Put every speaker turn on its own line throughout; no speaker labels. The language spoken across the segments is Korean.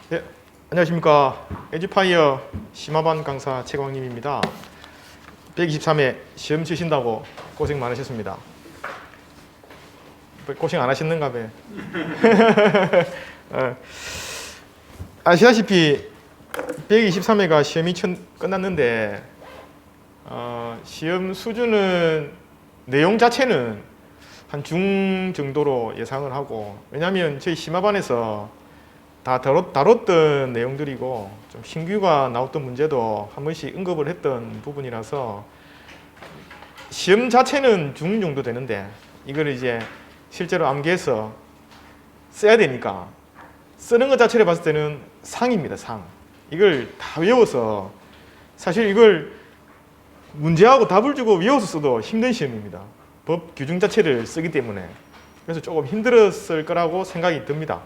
네, 안녕하십니까. 에듀파이어 심화반 강사 최광림입니다. 123회 시험 치신다고 고생 많으셨습니다. 고생 안 하셨는가 봐요. 아시다시피 123회가 시험이 끝났는데 시험 수준은 내용 자체는 한 중 정도로 예상을 하고, 왜냐하면 저희 심화반에서 다 다뤘던 내용들이고 좀 신규가 나왔던 문제도 한 번씩 언급을 했던 부분이라서 시험 자체는 중 정도 되는데 이걸 이제 실제로 암기해서 써야 되니까 쓰는 것 자체를 봤을 때는 상입니다. 상. 이걸 다 외워서, 사실 이걸 문제하고 답을 주고 외워서 써도 힘든 시험입니다. 법 규정 자체를 쓰기 때문에. 그래서 조금 힘들었을 거라고 생각이 듭니다.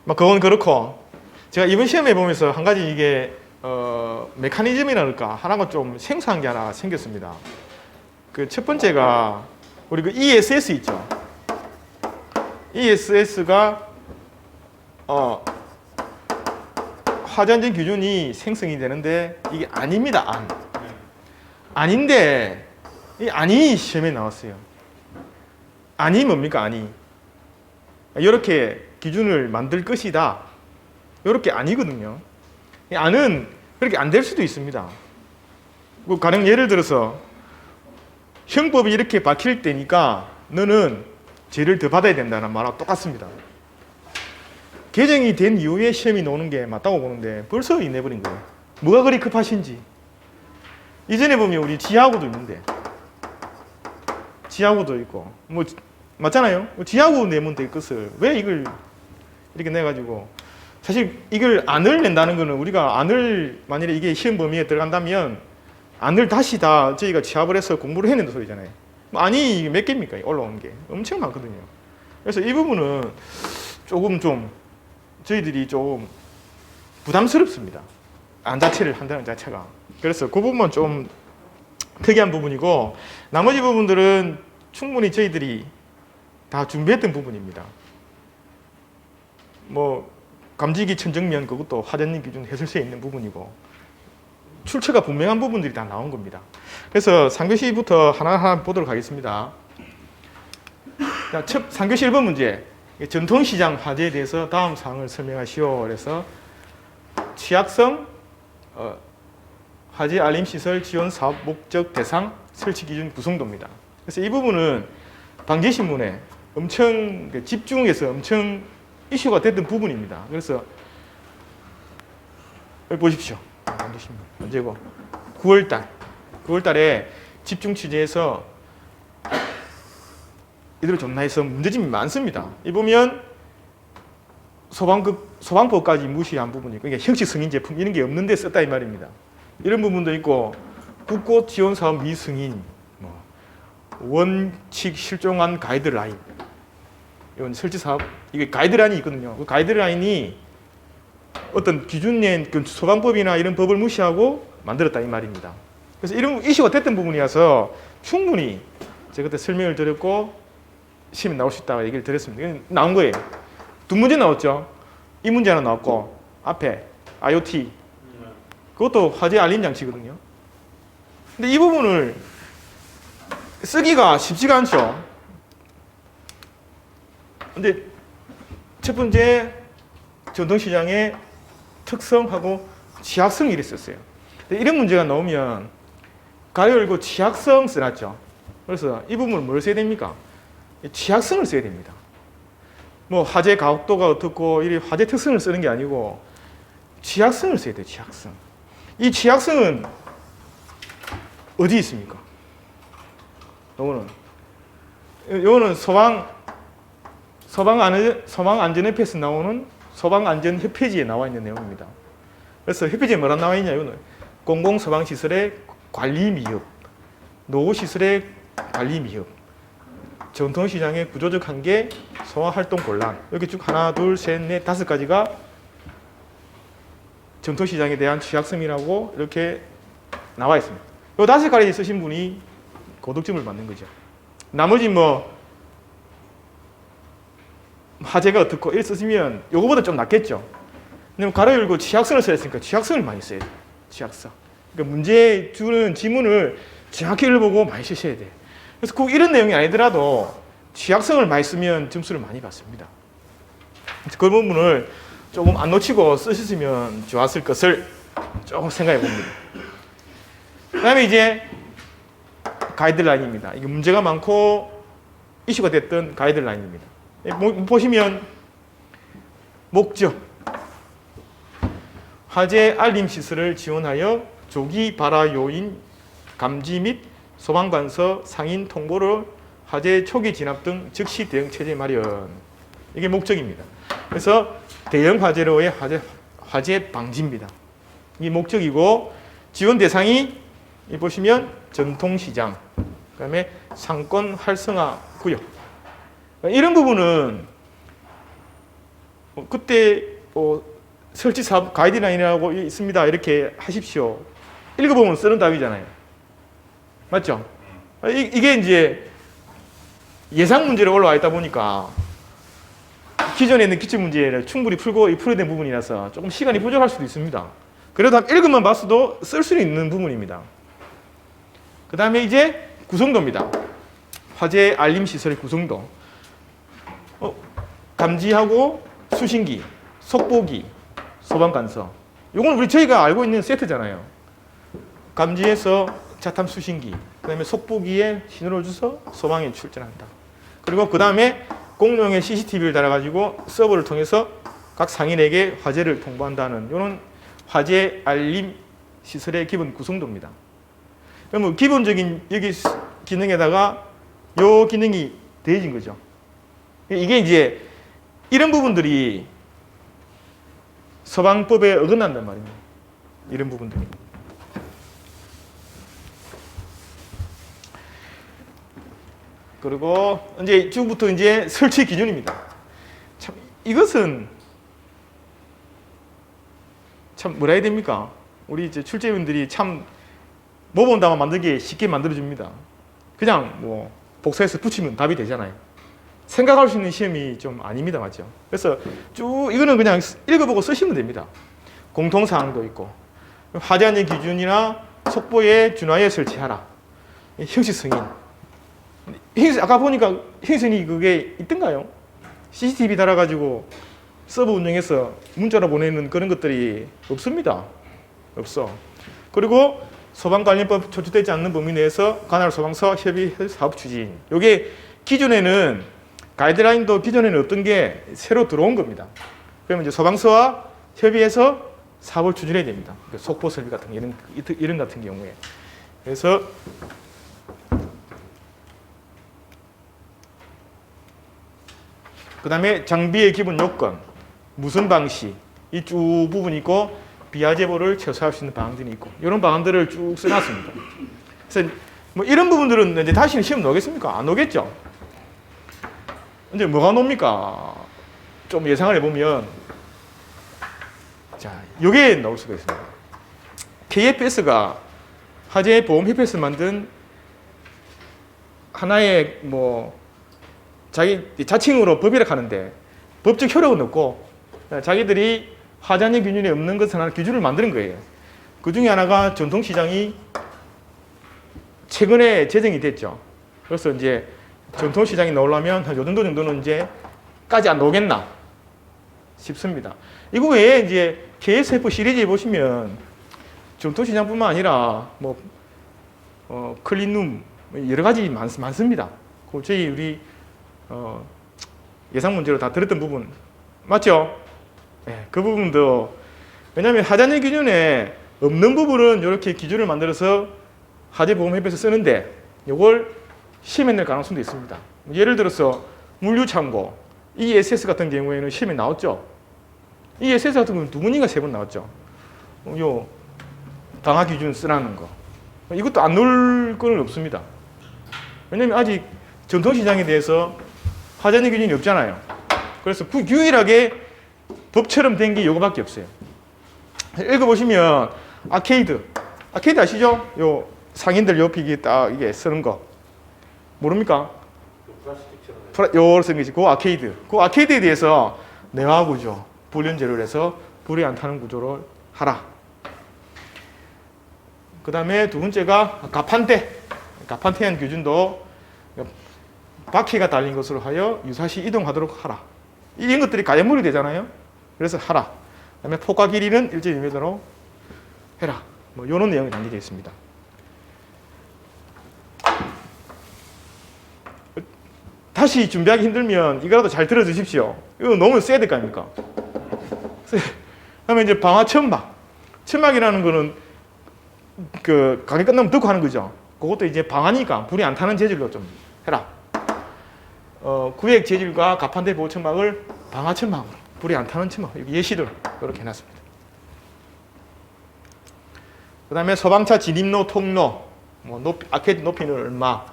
그건 그렇고, 제가 이번 시험에 보면서 한 가지 이게 메커니즘이랄까 하나가 좀 생소한 게 하나 생겼습니다. 그 첫 번째가 우리 그 ESS 있죠. ESS가 화재안전 기준이 생성이 되는데 이게 아닙니다. 아닌데 이 아니 시험에 나왔어요. 아니 뭡니까? 아니. 이렇게 기준을 만들 것이다. 이렇게 아니거든요. 이 안은 그렇게 안 될 수도 있습니다. 뭐 가령 예를 들어서 형법이 이렇게 박힐 때니까 너는 죄를 더 받아야 된다는 말하고 똑같습니다. 개정이 된 이후에 시험이 나오는 게 맞다고 보는데 벌써 이 내버린 거예요. 뭐가 그리 급하신지. 이전에 보면 우리 지하고도 있는데, 지하고도 있고 뭐 맞잖아요. 지하고 내면 될 것을 왜 이걸 이렇게 내가지고, 사실 이걸 안을 낸다는 거는 우리가 안을 만일에 이게 시험 범위에 들어간다면 안을 다시 다 저희가 취합을 해서 공부를 해낸다 소리잖아요. 아니 이게 몇 개입니까? 올라오는 게 엄청 많거든요. 그래서 이 부분은 조금 좀 저희들이 좀 부담스럽습니다. 안 자체를 한다는 자체가. 그래서 그 부분은 좀 특이한 부분이고, 나머지 부분들은 충분히 저희들이 다 준비했던 부분입니다. 뭐 감지기 천정면 그것도 화재님 기준 해설서에 있는 부분이고 출처가 분명한 부분들이 다 나온 겁니다. 그래서 3교시부터 하나하나 보도록 하겠습니다. 자, 첫 3교시 1번 문제, 전통시장 화재에 대해서 다음 사항을 설명하시오. 그래서 취약성, 화재 알림 시설 지원 사업 목적 대상 설치 기준 구성도입니다. 그래서 이 부분은 방재신문에 엄청 집중해서 엄청 이슈가 됐던 부분입니다. 그래서 여기 보십시오. 방재신문 언제고 9월달에 집중 취재해서 이대로 존나 해서 문제점이 많습니다. 이 보면 소방법까지 무시한 부분이, 그러니까 형식 승인 제품 이런 게 없는데 썼다 이 말입니다. 이런 부분도 있고, 국고 지원 사업 미승인, 원칙 실종한 가이드라인, 이건 설치 사업, 이게 가이드라인이 있거든요. 그 가이드라인이 어떤 기준 낸 그 소방법이나 이런 법을 무시하고 만들었다 이 말입니다. 그래서 이런 이슈가 됐던 부분이어서 충분히 제가 그때 설명을 드렸고 시험에 나올 수 있다고 얘기를 드렸습니다. 나온 거예요. 두 문제 나왔죠. 이 문제 하나 나왔고 앞에 IoT, 그것도 화재 알림 장치거든요. 근데 이 부분을 쓰기가 쉽지가 않죠. 근데 첫 번째 전통시장의 특성하고 취약성 이렇게 썼어요. 근데 이런 문제가 나오면 가로 열고 취약성 써놨죠. 그래서 이 부분을 뭘 써야 됩니까? 취약성을 써야 됩니다. 뭐 화재 가혹도가 어떻고 이 화재 특성을 쓰는 게 아니고 취약성을 써야 돼요. 취약성. 이 취약성은 어디 있습니까? 요거는 소방안전협회에서 나오는 소방안전협회지에 나와 있는 내용입니다. 그래서 협회지에 뭐라 나와 있냐? 이거는 공공소방시설의 관리 미흡, 노후시설의 관리 미흡, 전통시장의 구조적 한계, 소화활동 곤란, 이렇게 쭉 하나, 둘, 셋, 넷, 다섯 가지가 전통시장에 대한 취약성이라고 이렇게 나와 있습니다. 이 다섯 가지 쓰신 분이 고득점을 받는 거죠. 나머지 뭐 화재가 어떻고 이렇게 쓰시면 요거보다 좀 낫겠죠. 왜냐면 가로 열고 취약선을 써야 했으니까 취약선을 많이 써야 돼요. 취약선. 그러니까 문제 주는 지문을 정확히 읽어보고 많이 쓰셔야 돼요. 그래서 꼭 이런 내용이 아니더라도 취약성을 많이 쓰면 점수를 많이 받습니다. 그래서 그 부분을 조금 안 놓치고 쓰셨으면 좋았을 것을 조금 생각해 봅니다. 그 다음에 이제 가이드라인입니다. 이게 문제가 많고 이슈가 됐던 가이드라인입니다. 보시면 목적, 화재 알림 시설을 지원하여 조기 발화 요인 감지 및 소방관서 상인 통보를 화재 초기 진압 등 즉시 대응 체제 마련. 이게 목적입니다. 그래서 대형 화재로의 화재 방지입니다. 이게 목적이고 지원 대상이 보시면 전통시장, 그다음에 상권 활성화 구역. 이런 부분은 그때 설치 사업 가이드라인이라고 있습니다. 이렇게 하십시오. 읽어보면 쓰는 답이잖아요. 맞죠? 이게 이제 예상 문제로 올라와 있다 보니까 기존에 있는 기출 문제를 충분히 풀어야 되는 부분이라서 조금 시간이 부족할 수도 있습니다. 그래도 읽으면 봤어도 쓸 수 있는 부분입니다. 그 다음에 이제 구성도입니다. 화재 알림 시설의 구성도. 감지하고 수신기, 속보기, 소방관서. 이건 저희가 알고 있는 세트잖아요. 감지해서 자탐 수신기, 그 다음에 속보기에 신호를 줘서 소방에 출전한다. 그리고 그 다음에 공룡의 CCTV를 달아가지고 서버를 통해서 각 상인에게 화재를 통보한다는 이런 화재 알림 시설의 기본 구성도입니다. 그러면 기본적인 여기 기능에다가 요 기능이 더해진 거죠. 이게 이제 이런 부분들이 소방법에 어긋난단 말입니다. 이런 부분들이. 그리고 이제 지금부터 이제 설치 기준입니다. 참 이것은 참 뭐라 해야 됩니까? 우리 이제 출제위원들이 참 모범답안 만들기 쉽게 만들어줍니다. 그냥 뭐 복사해서 붙이면 답이 되잖아요. 생각할 수 있는 시험이 좀 아닙니다. 맞죠? 그래서 쭉 이거는 그냥 읽어보고 쓰시면 됩니다. 공통사항도 있고 화재 안전 기준이나 속보에 준하여 설치하라. 형식 승인. 아까 보니까 형식이 그게 있던가요? CCTV 달아가지고 서버 운영해서 문자로 보내는 그런 것들이 없습니다. 없어. 그리고 소방관리법 초출되지 않는 범위 내에서 관할 소방서 협의 사업 추진. 이게 기존에는 가이드라인도 기존에는 없던 게 새로 들어온 겁니다. 그러면 이제 소방서와 협의해서 사업을 추진해야 됩니다. 속보 설비 같은 이런 같은 경우에. 그래서 그 다음에 장비의 기본 요건, 무슨 방식, 이 쭉 부분이 있고 비화재보를 최소화할 수 있는 방안들이 있고 이런 방안들을 쭉 써놨습니다. 그래서 뭐 이런 부분들은 이제 다시는 시험 나오겠습니까? 안 오겠죠? 이제 뭐가 나옵니까? 좀 예상을 해보면 자, 이게 나올 수가 있습니다. KFS가 화재보험협회에서 만든 하나의 뭐 자기 자칭으로 법이라고 하는데 법적 효력은 없고 자기들이 화재안전 기준이 없는 것을 하나 기준을 만드는 거예요. 그 중에 하나가 전통시장이 최근에 제정이 됐죠. 그래서 이제 전통시장이 나오려면 한 요 정도는 이제 까지 안 나오겠나 싶습니다. 이거 외에 이제 KSF 시리즈에 보시면 전통시장뿐만 아니라 뭐 클린룸 여러 가지 많습니다. 그 저희 우리 예상 문제로 다 들었던 부분 맞죠? 네, 그 부분도 왜냐하면 화재안전 기준에 없는 부분은 이렇게 기준을 만들어서 화재보험협회에서 쓰는데 이걸 시험에 낼 가능성도 있습니다. 예를 들어서 물류창고 ESS 같은 경우에는 시험에 나왔죠. ESS 같은 경우는 2번인가 3번 나왔죠. 요 강화 기준 쓰라는 거 이것도 안 넣을 건 없습니다. 왜냐하면 아직 전통시장에 대해서 화재안전 기준이 없잖아요. 그래서 유일하게 법처럼 된 게 이거밖에 없어요. 읽어보시면 아케이드 아시죠? 요 상인들 옆에 이게 딱 이게 쓰는 거 모릅니까? 요렇게 생기지. 그 아케이드. 그 아케이드에 대해서 내화 구조, 불연제를 해서 불이 안 타는 구조를 하라. 그 다음에 두 번째가 가판대. 가판대한 기준도 바퀴가 달린 것으로 하여 유사시 이동하도록 하라. 이런 것들이 가연물이 되잖아요. 그래서 하라. 그 다음에 폭과 길이는 1.2m로 해라. 뭐 이런 내용이 담겨져 있습니다. 다시 준비하기 힘들면 이거라도 잘 들어주십시오. 이거 너무 세야 될 거 아닙니까? 그다음에 이제 방화천막. 천막이라는 거는 그 강의 끝나면 듣고 하는 거죠. 그것도 이제 방화니까 불이 안 타는 재질로 좀 해라. 구획 재질과 가판대 보호 천막을 방화천막으로, 불이 안 타는 천막, 예시를 이렇게 해놨습니다. 그 다음에 소방차 진입로, 통로, 뭐 아케이드 높이는 얼마,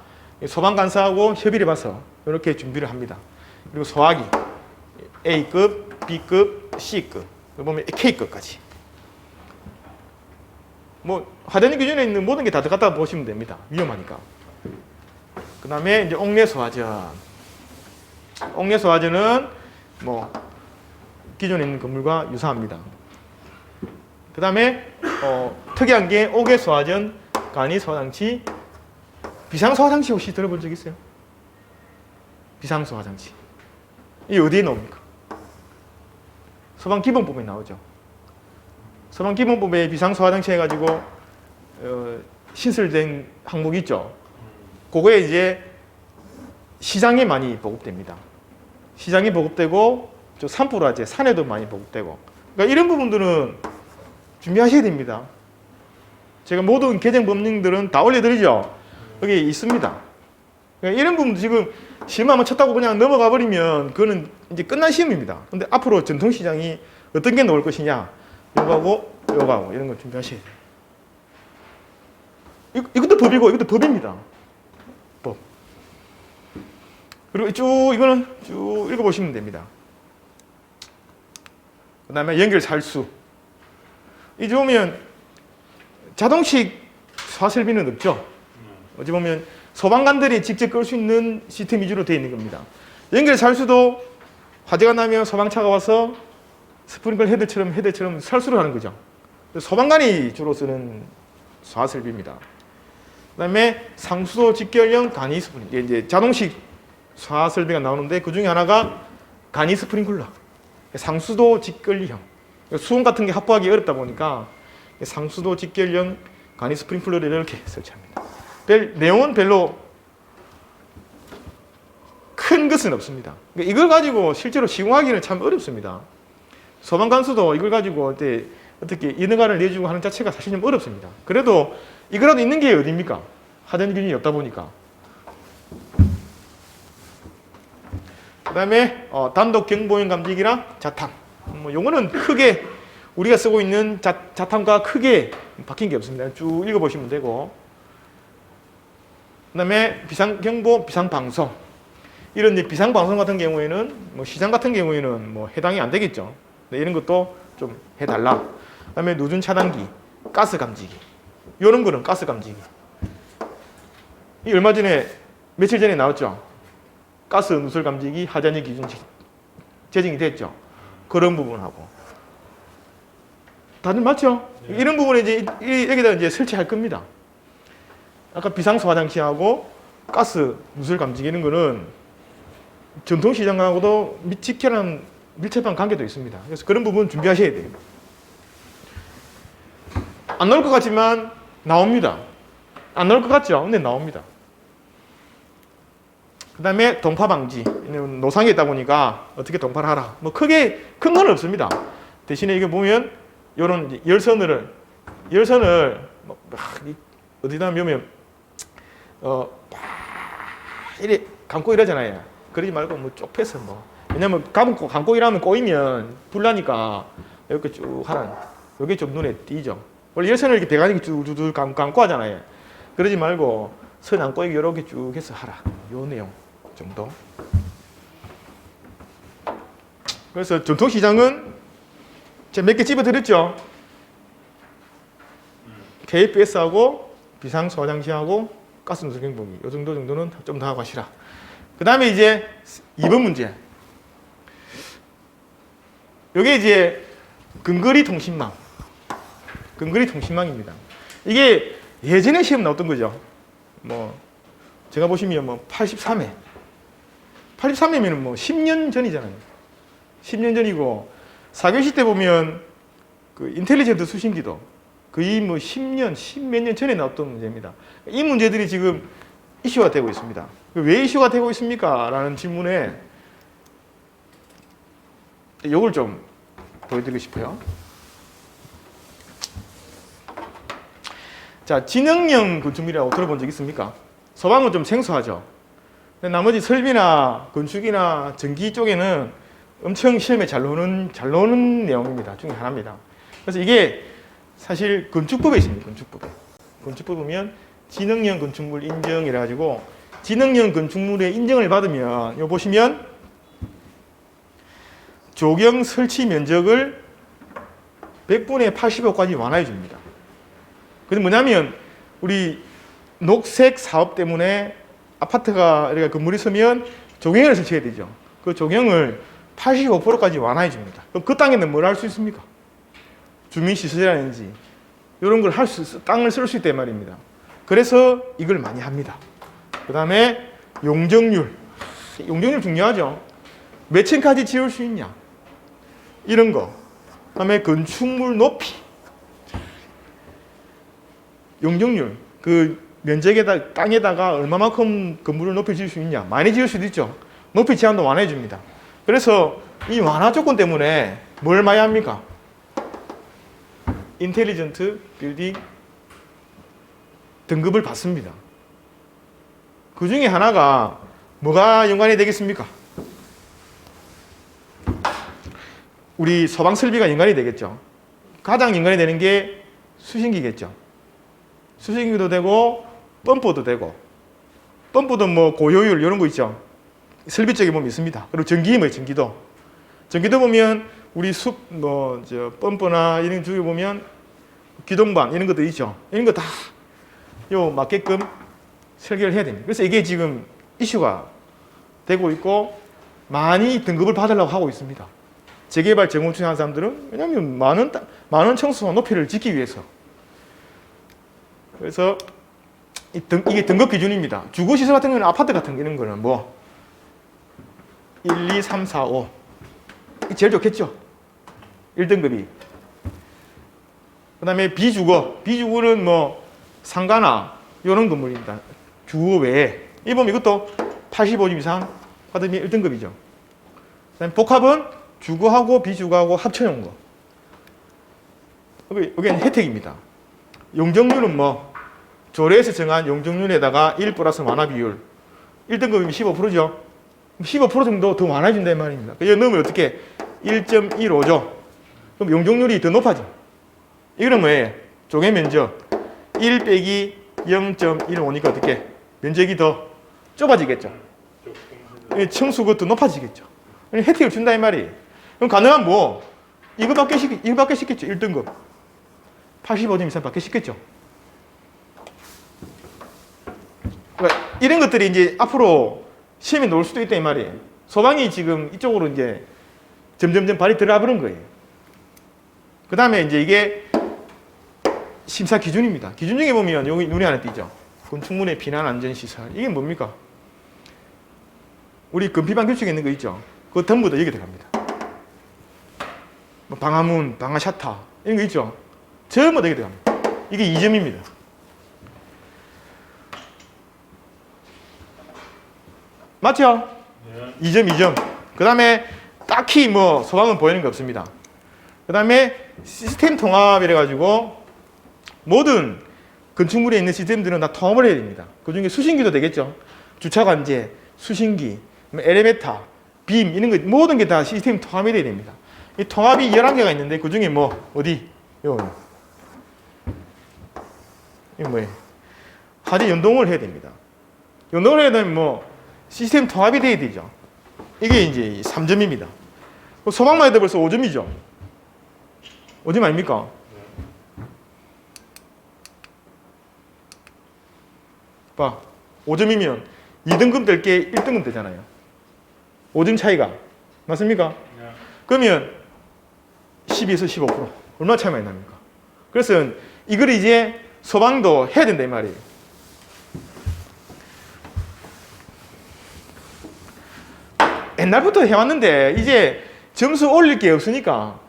소방관사하고 협의를 해봐서 이렇게 준비를 합니다. 그리고 소화기, A급, B급, C급, 보면 K급까지. 뭐 화재는 기준에 있는 모든 게 다 들어갔다 보시면 됩니다. 위험하니까. 그 다음에 이제 옥내소화전. 옥내소화전은 뭐 기존에 있는 건물과 유사합니다. 그 다음에 특이한 게 옥외소화전, 간이소화장치, 비상소화장치 혹시 들어본 적 있어요? 비상소화장치. 이 어디에 나옵니까? 소방기본법에 나오죠. 소방기본법에 비상소화장치 해가지고 신설된 항목이 있죠. 그거에 이제 시장에 많이 보급됩니다. 시장에 보급되고 저 산불화재, 산에도 많이 보급되고. 그러니까 이런 부분들은 준비하셔야 됩니다. 제가 모든 개정 법령들은 다 올려드리죠. 여기 있습니다. 그러니까 이런 부분도 지금 시험 한번 쳤다고 그냥 넘어가 버리면 그거는 이제 끝난 시험입니다. 근데 앞으로 전통시장이 어떤 게 나올 것이냐, 요거하고 요거하고 이런 걸 준비하셔야 돼요. 이것도 법이고 이것도 법입니다. 법. 그리고 이거는 쭉 읽어보시면 됩니다. 그 다음에 연결살수. 이제 보면 자동식 소화설비는 없죠. 어찌 보면 소방관들이 직접 끌 수 있는 시스템 위주로 되어 있는 겁니다. 연결살수도 화재가 나면 소방차가 와서 스프링클 헤드처럼 살수를 하는 거죠. 소방관이 주로 쓰는 소화설비입니다. 그 다음에 상수도 직결형 간이 스프링클러. 이제 자동식 소화설비가 나오는데 그 중에 하나가 간이 스프링클러. 상수도 직결형. 수온 같은 게 확보하기 어렵다 보니까 상수도 직결형 간이 스프링클러를 이렇게 설치합니다. 내용은 별로 큰 것은 없습니다. 그러니까 이걸 가지고 실제로 시공하기는 참 어렵습니다. 소방관수도 이걸 가지고 어떻게 인허가를 내주고 하는 자체가 사실 좀 어렵습니다. 그래도 이거라도 있는 게 어디입니까? 하전균이 없다 보니까. 그 다음에 단독 경보용 감지기랑 자탐. 뭐 요거는 크게 우리가 쓰고 있는 자탐과 크게 바뀐 게 없습니다. 쭉 읽어보시면 되고. 그 다음에 비상경보, 비상방송. 이런 이제 비상방송 같은 경우에는 뭐 시장 같은 경우에는 뭐 해당이 안 되겠죠. 네, 이런 것도 좀 해달라. 그 다음에 누준 차단기, 가스 감지기. 이런 거는 가스 감지기. 이 얼마 전에 며칠 전에 나왔죠. 가스 누설 감지기 하자니 기준 제정이 됐죠. 그런 부분하고. 다들 맞죠? 네. 이런 부분에 이제 여기다 이제 설치할 겁니다. 아까 비상소화장치하고 가스 누설 감지기 이런 거는 전통시장하고도 밀접한 관계도 있습니다. 그래서 그런 부분 준비하셔야 돼요. 안 나올 것 같지만 나옵니다. 안 나올 것 같죠? 근데 나옵니다. 그 다음에 동파 방지. 노상에 있다 보니까 어떻게 동파를 하라. 뭐 크게 큰 건 없습니다. 대신에 이게 보면 이런 열선을 뭐 어디다 보면 이래 감고 이러잖아요. 그러지 말고 뭐 좁혀서 뭐. 왜냐면 감고 일하면 꼬이면 불나니까 이렇게 쭉 하라는. 이게 좀 눈에 띄죠. 원래 열선을 이렇게 배관이 쭉 감고 하잖아요. 그러지 말고 선 안 꼬이게 이렇게 쭉 해서 하라. 요 내용 정도. 그래서 전통시장은 제가 몇 개 집어드렸죠. KPS하고 비상소화장치하고 가스 누설 경보기 이 정도는 좀 더 하고 하시라. 그 다음에 이제 2번 문제. 이게 이제 근거리 통신망. 근거리 통신망입니다. 이게 예전에 시험 나왔던 거죠. 뭐 제가 보시면 뭐 83회. 83회면 뭐 10년 전이잖아요. 10년 전이고 4교시 때 보면 그 인텔리전트 수신기도 거의 뭐 10년, 10몇 년 전에 나왔던 문제입니다. 이 문제들이 지금 이슈가 되고 있습니다. 왜 이슈가 되고 있습니까? 라는 질문에 이걸 좀 보여드리고 싶어요. 자, 지능형 건축물이라고 들어본 적 있습니까? 소방은 좀 생소하죠. 근데 나머지 설비나 건축이나 전기 쪽에는 엄청 시험에 잘 나오는 내용입니다. 중에 하나입니다. 그래서 이게 사실 건축법에 있습니다. 건축법에. 건축법 보면 지능형 건축물 인정이라 가지고 지능형 건축물의 인정을 받으면 요 보시면 조경 설치 면적을 100분의 85까지 완화해 줍니다. 그게 뭐냐면 우리 녹색 사업 때문에 아파트가 이렇게 건물이 서면 조경을 설치해야 되죠. 그 조경을 85%까지 완화해 줍니다. 그럼 그 땅에는 뭘 할 수 있습니까? 주민시설이라든지 이런 걸 땅을 쓸 수 있단 말입니다. 그래서 이걸 많이 합니다. 그 다음에 용적률. 용적률 중요하죠. 몇 층까지 지을 수 있냐. 이런 거. 그 다음에 건축물 높이. 용적률. 그 면적에다, 땅에다가 얼마만큼 건물을 높이 지을 수 있냐. 많이 지을 수도 있죠. 높이 제한도 완화해 줍니다. 그래서 이 완화 조건 때문에 뭘 많이 합니까? 인텔리전트 빌딩 등급을 받습니다. 그 중에 하나가 뭐가 연관이 되겠습니까? 우리 소방 설비가 연관이 되겠죠. 가장 연관이 되는 게 수신기겠죠. 수신기도 되고 펌프도 되고, 펌프도 뭐 고효율 이런 거 있죠. 설비 쪽에 보면 있습니다. 그리고 전기 뭐 전기도. 전기도 보면 우리 펌프나 이런 쪽에 보면 기동반 이런 것도 있죠. 이런 거 다 요 맞게끔 설계를 해야 됩니다. 그래서 이게 지금 이슈가 되고 있고 많이 등급을 받으려고 하고 있습니다. 재개발 재건축 하는 사람들은 왜냐하면 많은 청수와 높이를 짓기 위해서. 그래서 이게 등급 기준입니다. 주거시설 같은 경우는 아파트 같은 이런 거는 뭐 1, 2, 3, 4, 5 이 제일 좋겠죠. 1등급이. 그 다음에 비주거는 뭐 상가나 이런 건물입니다. 주거 외에. 이 보면 이것도 85점 이상 받으면 1등급이죠. 그 다음에 복합은 주거하고 비주거하고 합쳐놓은 거. 여기는 혜택입니다. 용적률은 뭐 조례에서 정한 용적률에다가 1 플러스 완화 비율. 1등급이면 15%죠. 15% 정도 더 완화해준다는 말입니다. 여기 넣으면 어떻게 1.15죠. 그럼 용적률이 더 높아져. 이거는 뭐예요? 조개 면적 1 빼기 0.15니까 어떻게? 면적이 더 좁아지겠죠. 청수가 더 높아지겠죠. 혜택을 준다 이 말이에요. 그럼 가능한 뭐 이거 받게 시켰죠. 1등급 85점 이상 받게 시켰죠. 그러니까 이런 것들이 이제 앞으로 시험에 나올 수도 있다 이 말이에요. 소방이 지금 이쪽으로 이제 점점점 발이 들어가 버린 거예요. 그 다음에 이제 이게 심사 기준입니다. 기준 중에 보면 여기 눈에 하나 띄죠. 건축물의 비난 안전 시설. 이게 뭡니까? 우리 건피방 규칙에 있는 거 있죠. 그거 전부 다 여기 들어갑니다. 뭐 방화문, 방화샤터 이런 거 있죠. 전부 다 여기 들어갑니다. 이게 2점입니다. 맞죠? 네. 2점. 그 다음에 딱히 뭐 소방은 보이는 게 없습니다. 그 다음에 시스템 통합이라 가지고 모든 건축물에 있는 시스템들은 다 통합을 해야 됩니다. 그 중에 수신기도 되겠죠. 주차관제, 수신기, 엘리베이터, 빔 이런 거 모든 게 다 시스템 통합이 돼야 됩니다. 이 통합이 11개가 있는데 그 중에 뭐 어디? 이거 뭐예요? 하지 연동을 해야 됩니다. 연동을 해야 되면 뭐 시스템 통합이 돼야 되죠. 이게 이제 3점입니다. 소방만 해도 벌써 5점이죠. 5점 아닙니까? 봐, 5점이면 2등급 될 게 1등급 되잖아요. 5등 차이가. 맞습니까? 그러면 12에서 15% 얼마나 차이 많이 납니까? 그래서 이걸 이제 소방도 해야 된다 이 말이에요. 옛날부터 해왔는데 이제 점수 올릴 게 없으니까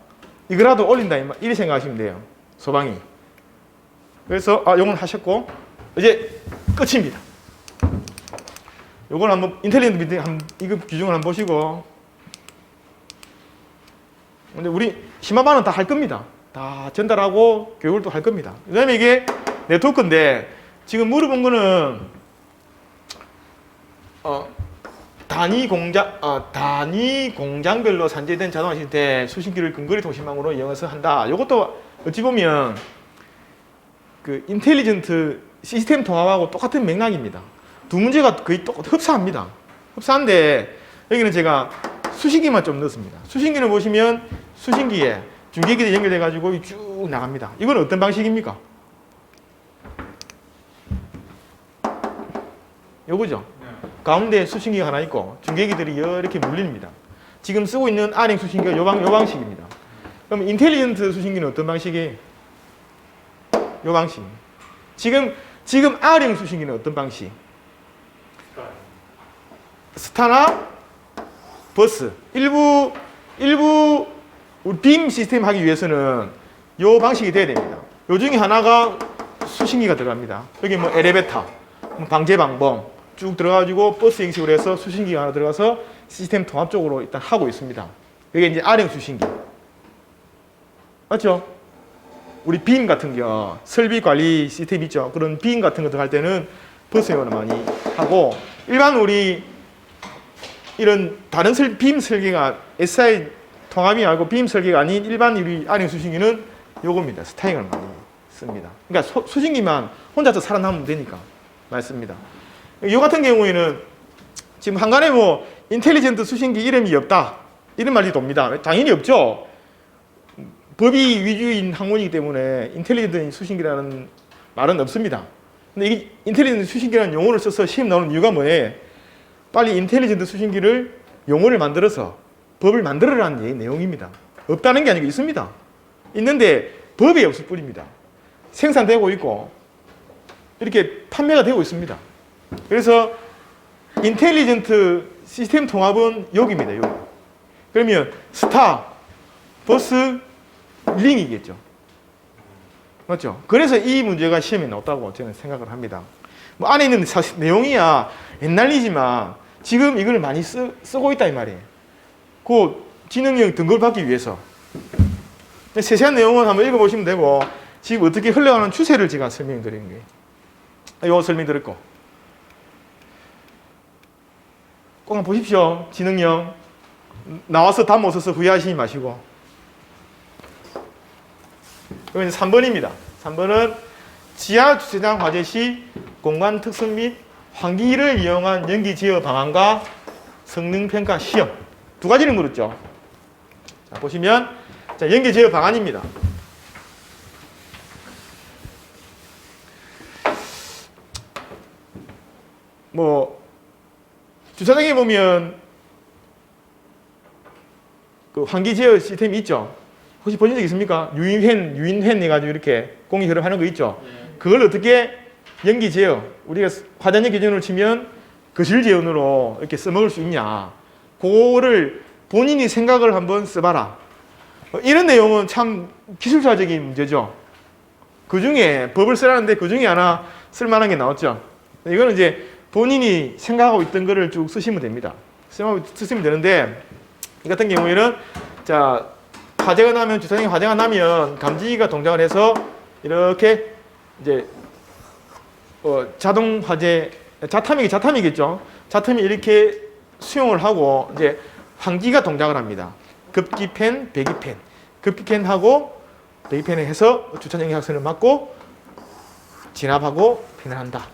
이거라도 올린다 이렇게 생각하시면 돼요. 소방이. 그래서 요건 하셨고 이제 끝입니다. 요건 한번 인텔리전트 미팅 이거 규정을 한번 보시고. 근데 우리 심화반은 다 할 겁니다. 다 전달하고 교육을 또 할 겁니다. 그다음에 이게 네트워크인데 지금 물어본 거는 단위 공장별로 산재된 자동화 시스템 수신기를 근거리 통신망으로 이용해서 한다. 이것도 어찌 보면 그 인텔리전트 시스템 통합하고 똑같은 맥락입니다. 두 문제가 거의 흡사합니다. 흡사한데 여기는 제가 수신기만 좀 넣었습니다. 수신기는 보시면 수신기에 중계기에 연결돼 가지고 쭉 나갑니다. 이건 어떤 방식입니까? 요거죠. 가운데 수신기가 하나 있고 중계기들이 이렇게 물립니다. 지금 쓰고 있는 R행 수신기가 요 방식입니다. 그럼 인텔리전트 수신기는 어떤 방식이에요? 요 방식. 지금 R행 수신기는 어떤 방식? 스타나 버스. 일부 우리 빔 시스템 하기 위해서는 요 방식이 돼야 됩니다. 요 중에 하나가 수신기가 들어갑니다. 여기 뭐 엘리베이터, 방제 방범 쭉 들어가지고 버스 형식으로 해서 수신기가 하나 들어가서 시스템 통합적으로 일단 하고 있습니다. 이게 이제 R행 수신기. 맞죠? 우리 빔 같은 거 설비 관리 시스템 있죠. 그런 빔 같은 거 들어갈 때는 버스용으로 많이 하고 일반 우리 이런 다른 빔 설계가 SI 통합이 아니고 빔 설계가 아닌 일반 우리 R행 수신기는 요겁니다. 스타잉을 많이 씁니다. 그러니까 수신기만 혼자서 살아남으면 되니까 많습니다. 이 같은 경우에는 지금 한간에 뭐 인텔리전트 수신기 이름이 없다 이런 말이 돕니다. 당연히 없죠. 법이 위주인 학문이기 때문에 인텔리전트 수신기라는 말은 없습니다. 근데 이 인텔리전트 수신기라는 용어를 써서 시험 나오는 이유가 뭐예요? 빨리 인텔리전트 수신기를 용어를 만들어서 법을 만들어라는 내용입니다. 없다는 게 아니고 있습니다. 있는데 법이 없을 뿐입니다. 생산되고 있고 이렇게 판매가 되고 있습니다. 그래서 인텔리전트 시스템 통합은 여기입니다. 여기. 그러면 스타, 버스, 링이겠죠. 맞죠? 그래서 이 문제가 시험에 나왔다고 저는 생각을 합니다. 뭐 안에 있는 사실 내용이야 옛날 이지만 지금 이걸 많이 쓰고 있다 이 말이에요. 그 지능형 등급을 받기 위해서. 세세한 내용은 한번 읽어보시면 되고 지금 어떻게 흘러가는 추세를 제가 설명드리는 거예요. 이거 설명드렸고 꼭 한번 보십시오. 지능형 나와서 다 못 써서 후회하시지 마시고. 그러면 3번입니다. 3번은 지하 주차장 화재 시 공간 특성 및 환기를 이용한 연기 제어 방안과 성능 평가 시험 두 가지를 물었죠. 자, 보시면 자, 연기 제어 방안입니다. 뭐 주차장에 보면 그 환기 제어 시스템이 있죠. 혹시 보신 적 있습니까? 유인팬 해가지고 이렇게 공기 흐름하는 거 있죠. 그걸 어떻게 연기 제어 우리가 화단역 기준으로 치면 거실 제어로 이렇게 써먹을 수 있냐? 그거를 본인이 생각을 한번 써봐라. 이런 내용은 참 기술자적인 문제죠. 그 중에 법을 쓰라는데 그 중에 하나 쓸만한 게 나왔죠. 이거는 이제 본인이 생각하고 있던 거를 쭉 쓰시면 됩니다. 쓰시면 되는데 이 같은 경우에는 자 화재가 나면 주차장에 화재가 나면 감지기가 동작을 해서 이렇게 이제 자동 화재 자탐이겠죠. 자탐이 이렇게 수용을 하고 이제 환기가 동작을 합니다. 급기팬, 배기팬. 급기팬하고 배기팬을 해서 주차장 약선을 막고 진압하고 팬을 한다.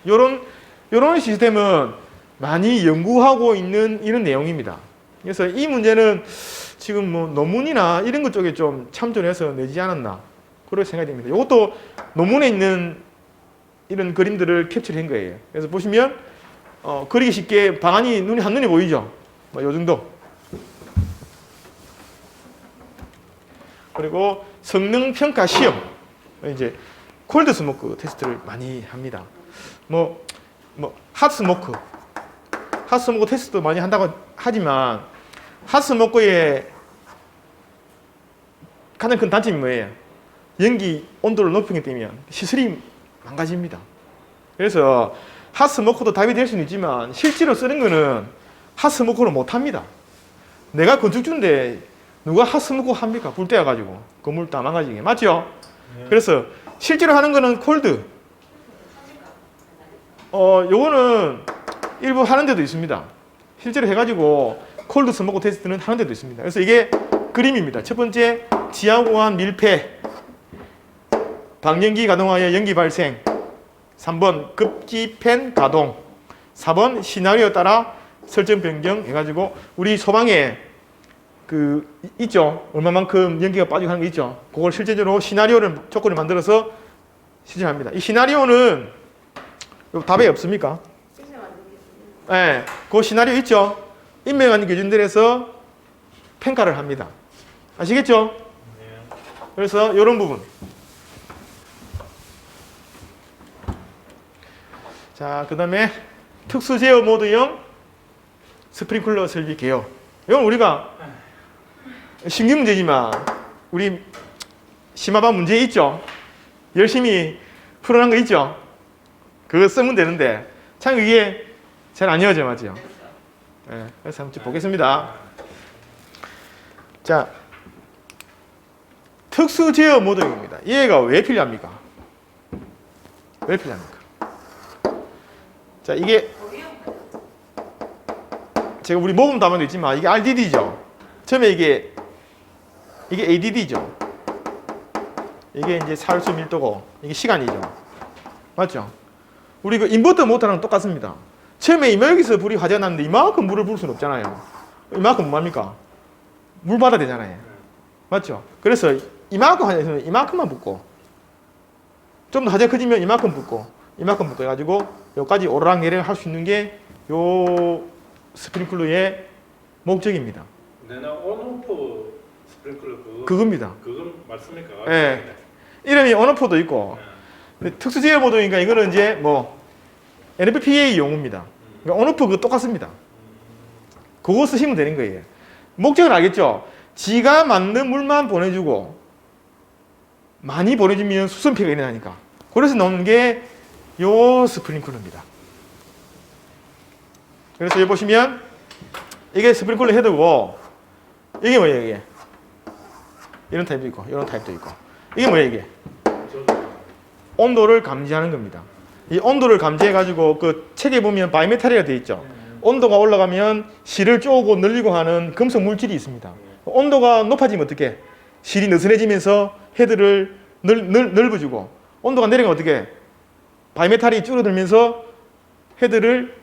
요런 시스템은 많이 연구하고 있는 이런 내용입니다. 그래서 이 문제는 지금 뭐 논문이나 이런 것 쪽에 좀 참조해서 내지 않았나 그렇게 생각이 됩니다. 이것도 논문에 있는 이런 그림들을 캡처한 거예요. 그래서 보시면 그리기 쉽게 방안이 한눈에 보이죠. 뭐 요 정도. 그리고 성능 평가 시험. 이제 콜드 스모크 테스트를 많이 합니다. 핫 스모크 테스트도 많이 한다고 하지만 핫 스모크의 가장 큰 단점이 뭐예요? 연기 온도를 높이기 때문에 시설이 망가집니다. 그래서 핫 스모크도 답이 될 수는 있지만 실제로 쓰는 거는 핫 스모크를 못 합니다. 내가 건축주인데 누가 핫 스모크 합니까? 불 떼어가지고 건물 다 망가지게. 맞죠? 그래서 실제로 하는 거는 콜드. 요거는 일부 하는 데도 있습니다. 실제로 해가지고 콜드 스모크 테스트는 하는 데도 있습니다. 그래서 이게 그림입니다. 첫 번째, 지하공한 밀폐, 방연기 가동하여 연기 발생. 3번, 급기 팬 가동. 4번, 시나리오 따라 설정 변경 해가지고 우리 소방에 있죠. 얼마만큼 연기가 빠지고 하는 게 있죠. 그걸 실제적으로 시나리오를 조건을 만들어서 실행합니다. 이 시나리오는 답에 없습니까? 네, 그 시나리오 있죠. 인명한 기준들에서 평가를 합니다. 아시겠죠? 그래서 이런 부분. 자, 그 다음에 특수 제어 모드형 스프링클러 설비 개요. 이건 우리가 신규 문제지만 우리 심화반 문제 있죠? 열심히 풀어낸 거 있죠? 그거 쓰면 되는데 참 이게 잘 안 이어져, 맞죠? 네, 그래서 한번 보겠습니다. 자, 특수 제어 모드입니다. 얘가 왜 필요합니까? 왜 필요합니까? 자, 이게 제가 우리 모범 답안도 있지만 이게 RDD죠. 처음에 이게 ADD죠. 이게 이제 살수 밀도고 이게 시간이죠. 맞죠? 우리 그 인버터 모터랑 똑같습니다. 처음에 여기서 불이 화재가 났는데 이만큼 물을 부을 수는 없잖아요. 이만큼 뭐합니까? 물 받아야 되잖아요. 맞죠? 그래서 이만큼 화재에서는 이만큼만 붓고 좀 더 화재가 커지면 이만큼 붓고 해가지고 여기까지 오르락내리락 할 수 있는 게 요 스프링클러의 목적입니다.
내가 온오프 스프링클러
그겁니다.
그건 맞습니까?
네. 이름이 온오프도 있고 특수 제어 모드니까 이거는 이제 뭐 NFPA 용어입니다. 그러니까 온오프 그거 똑같습니다. 그거 쓰시면 되는 거예요. 목적은 알겠죠? 지가 맞는 물만 보내주고 많이 보내주면 수선피해가 일어나니까. 그래서 넣는 게 요 스프링클러입니다. 그래서 여기 보시면 이게 스프링클러 헤드고 이게 뭐예요? 이게 이런 타입도 있고 이런 타입도 있고 이게 뭐예요? 이게 온도를 감지하는 겁니다. 이 온도를 감지해 가지고 그 책에 보면 바이메탈이라 되어 있죠. 온도가 올라가면 실을 쪼고 늘리고 하는 금속 물질이 있습니다. 온도가 높아지면 어떻게? 실이 느슨해지면서 헤드를 넓어지고 온도가 내려가면 어떻게? 바이메탈이 줄어들면서 헤드를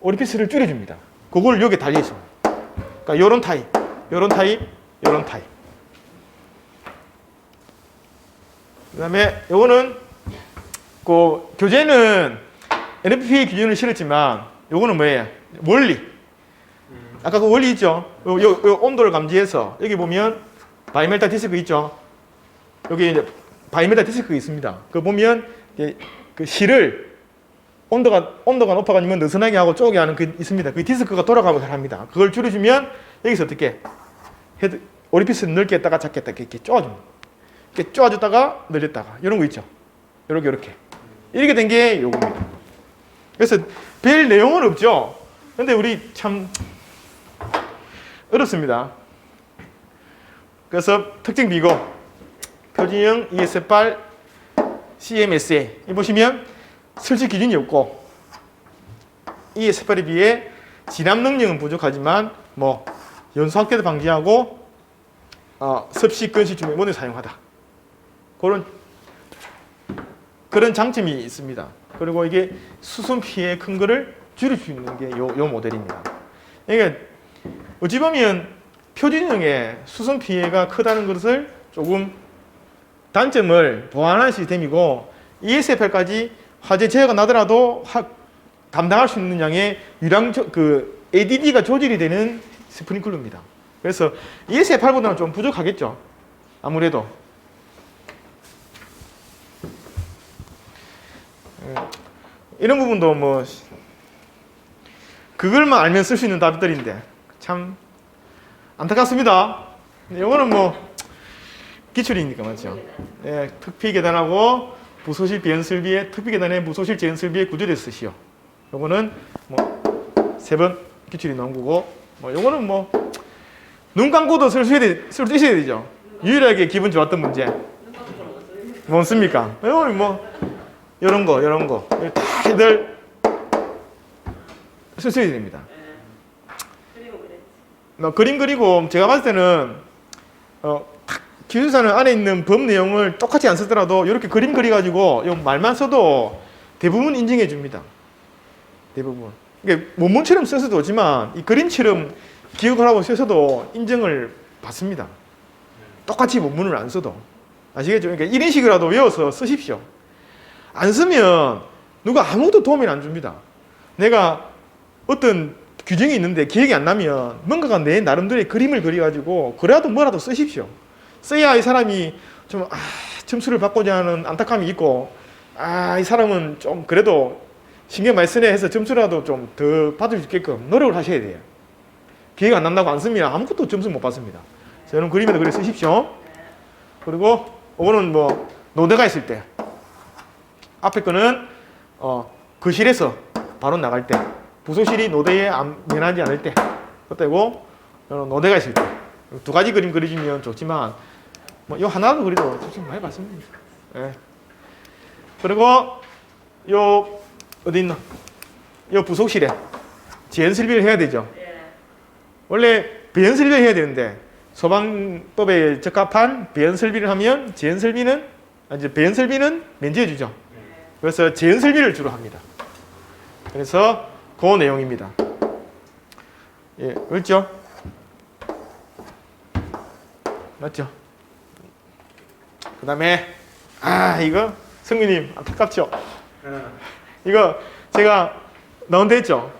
오리피스를 줄여줍니다. 그걸 여기에 달려 있습니다. 그러니까 요런 타입, 요런 타입, 요런 타입. 그 다음에 요거는 그 교재는 NFPA 기준을 실었지만 요거는 뭐예요? 원리. 아까 그 원리 있죠? 요 온도를 감지해서 여기 보면 바이메탈 디스크 있죠? 여기 이제 바이메탈 디스크 있습니다. 그거 보면 그 실을 온도가 높아가지고 느슨하게 하고 쪼게 하는 그 있습니다. 그 디스크가 돌아가고 합니다. 그걸 줄여주면 여기서 어떻게 헤드 오리피스를 넓게 했다가 작게 했다가 이렇게 쪼아줍니다. 이렇게 쪼아줬다가 늘렸다가 이런 거 있죠. 이렇게 된 게 요겁니다. 그래서 별 내용은 없죠. 근데 우리 참 어렵습니다. 그래서 특징 비고 표준형 ES8 CMSA 이 보시면 설치 기준이 없고 ES8에 비해 진압 능력은 부족하지만 뭐 연소 확대도 방지하고 습식 건식 주문 모두 사용하다. 그런 장점이 있습니다. 그리고 이게 수선 피해 큰 거를 줄일 수 있는 게 요 모델입니다. 그러니까 어찌 보면 표준형의 수선 피해가 크다는 것을 조금 단점을 보완한 시스템이고 ES8까지 화재 제어가 나더라도 감당할 수 있는 양의 ADD가 조절이 되는 스프링클러입니다. 그래서 ES-8보다는 좀 부족하겠죠. 아무래도. 이런 부분도 뭐 그걸만 알면 쓸 수 있는 답들인데 참 안타깝습니다. 이거는 뭐 기출이니까 맞죠. 예, 특피 계단하고 부소실 배연설비에 특피 계단에 부소실 재연설비에 구조대 쓰시오. 요거는 뭐 세 번 기출이 나온 거고 뭐 요거는 뭐 눈 감고도 쓸 수 있어야 되죠. 유일하게 기분 좋았던 문제. 뭔습니까? 요거는 뭐 이런 거 다들 쓸 수 있어야 됩니다. 그림 그리고 제가 봤을 때는 기술사는 안에 있는 법 내용을 똑같이 안 쓰더라도 이렇게 그림 그려가지고 요 말만 써도 대부분 인정해 줍니다. 대부분. 이게 원문처럼 써서도 오지만 이 그림처럼 기억을 하고 써서도 인정을 받습니다. 똑같이 원문을 안 써도. 아시겠죠? 그러니까 이런 식으로라도 외워서 쓰십시오. 안 쓰면 누가 아무도 도움이 안 줍니다. 내가 어떤 규정이 있는데 기억이 안 나면 뭔가가 내 나름대로의 그림을 그려가지고 그래도 뭐라도 쓰십시오. 써야 이 사람이 좀 점수를 받고자 하는 안타까움이 있고 이 사람은 좀 그래도 신경 많이 쓰네 해서 점수라도 좀 더 받을 수 있게끔 노력을 하셔야 돼요. 기회가 안 난다고 안 쓰면 아무것도 점수 못 받습니다. 여러분 그림에도 그래 쓰십시오. 그리고 이거는 뭐 노대가 있을 때 앞에 거는 거실에서 바로 나갈 때 부소실이 노대에 면하지 않을 때 그때고 노대가 있을 때 두 가지 그림 그려주면 좋지만 뭐 요 하나도 그래도 솔직히 많이 봤습니다. 예. 그리고 요 어디 있나? 요 부속실에 재연설비를 해야 되죠. 원래 배연설비를 해야 되는데 소방법에 적합한 배연설비를 하면 재연설비는 이제 배연설비는 면제해 주죠. 그래서 재연설비를 주로 합니다. 그래서 그 내용입니다. 예, 그렇죠? 맞죠? 그 다음에 이거 성민님 안타깝죠? 이거 제가 나온다 했죠?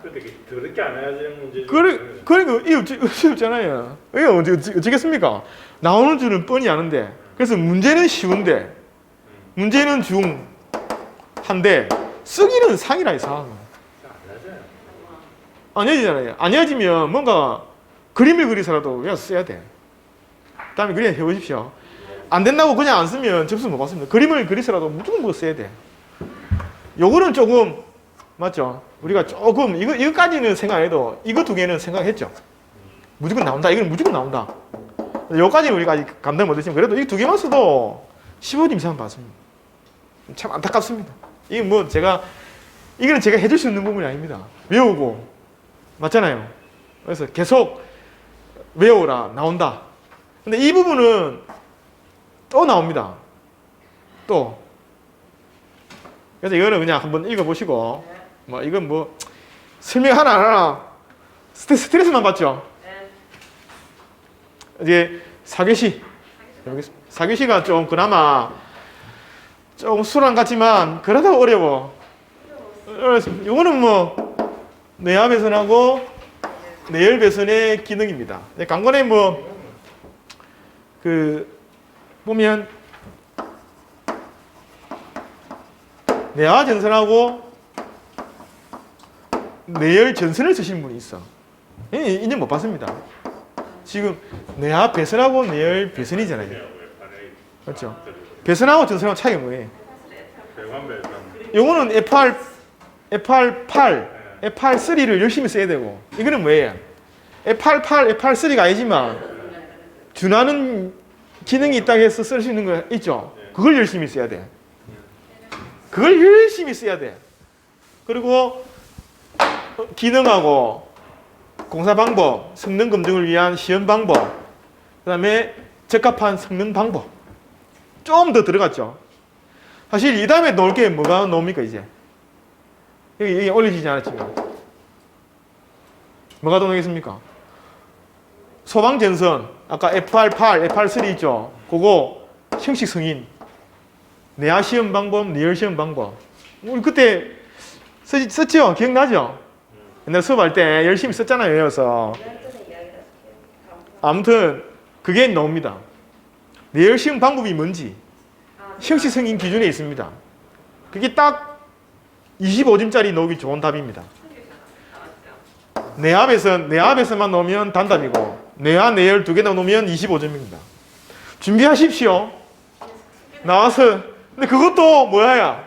그렇게 더럽게 안 해야 되는 문제죠.
그러니까 이거 없잖아요. 이거 어쩌겠습니까? 나오는 줄은 뻔히 아는데 그래서 문제는 쉬운데 문제는 중한데 쓰기는 상이라 상. 안 해지잖아요. 안 해지면 뭔가 그림을 그리서라도 외워서 써야 돼. 다음에 그림 해보십시오. 안 된다고 그냥 안 쓰면 점수 못 받습니다. 그림을 그리서라도 무조건 뭐 써야 돼. 요거는 조금 맞죠? 우리가 조금 이거까지는 생각 안 해도 이거 두 개는 생각했죠. 무조건 나온다. 이건 무조건 나온다. 여기까지는 우리가 아직 감당 못했지만 그래도 이 두 개만 써도 15점 이상 받습니다. 참 안타깝습니다. 이거는 제가 해줄 수 있는 부분이 아닙니다. 외우고 맞잖아요. 그래서 계속 외워라 나온다. 근데 이 부분은 또 나옵니다. 또. 그래서 이거는 그냥 한번 읽어보시고 뭐 이건 뭐 설명 하나 안 하나 스트레스만 받죠. 이제 사교시 사교시가 좀 그나마 좀 수란 같지만 그래도 어려워. 이거는 뭐 내압 배선하고 내열 배선의 기능입니다. 강건에 뭐 보면 내화 전선하고 내열 전선을 쓰시는 분이 있어. 인정 못 받습니다. 지금 내화 배선하고 내열 배선이잖아요. 그렇죠? 배선하고 전선하고 차이가 뭐예요? 요거는 FR8, FR3를 열심히 써야 되고 이거는 뭐예요? FR8, FR3가 아니지만 준하는 기능이 있다고 해서 쓸 수 있는 거 있죠? 그걸 열심히 써야 돼. 그걸 열심히 써야 돼. 그리고 기능하고 공사 방법, 성능 검증을 위한 시험 방법, 그 다음에 적합한 성능 방법 좀 더 들어갔죠. 사실 이 다음에 넣을 게 뭐가 나옵니까 이제? 여기 올려지지 않았지만 뭐가 더 나오겠습니까? 소방전선 아까 FR8, FR3 있죠? 그거 형식 승인 내화 시험 방법, 내열 시험 방법 우리 그때 썼죠? 기억나죠? 옛날 수업할 때 열심히 썼잖아요. 외워서. 아무튼 그게 나옵니다. 내열 시험 방법이 뭔지 형식성인 기준에 있습니다. 그게 딱 25점짜리 나오기 좋은 답입니다. 내 앞에서만 넣으면 단답이고 내와 내열 두 개 넣으면 25점입니다. 준비하십시오. 나와서 근데 그것도 뭐야?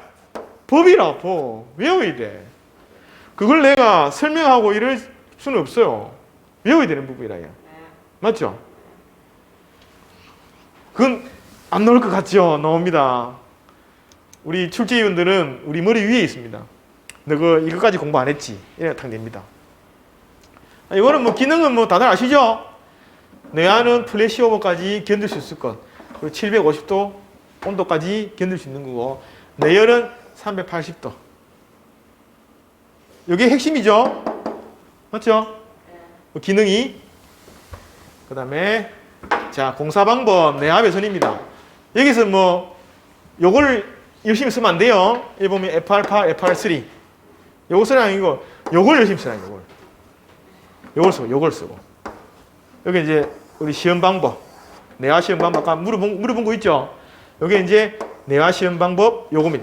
법이라 법. 외워야 돼. 그걸 내가 설명하고 이럴 수는 없어요. 외워야 되는 부분이라. 맞죠? 그건 안 나올 것 같죠? 나옵니다. 우리 출제위원들은 우리 머리 위에 있습니다. 너 이거까지 공부 안 했지? 이래 탁 됩니다. 이거는 뭐 기능은 뭐 다들 아시죠? 뇌하는 플래시오버까지 견딜 수 있을 것. 그리고 750도 온도까지 견딜 수 있는 거고 뇌열은 380도. 이게 핵심이죠? 맞죠? 기능이. 그 다음에 자 공사 방법 내압외선입니다. 여기서 뭐 요걸 열심히 쓰면 안 돼요. 여기 보면 F알파, FR3 요거 쓰는 아니고 요걸 열심히 쓰는 요걸. 요걸 쓰고 여기 이제 우리 시험 방법 내화 시험 방법 아까 물어본 거 있죠? 요게 이제 내화 시험 방법 요거면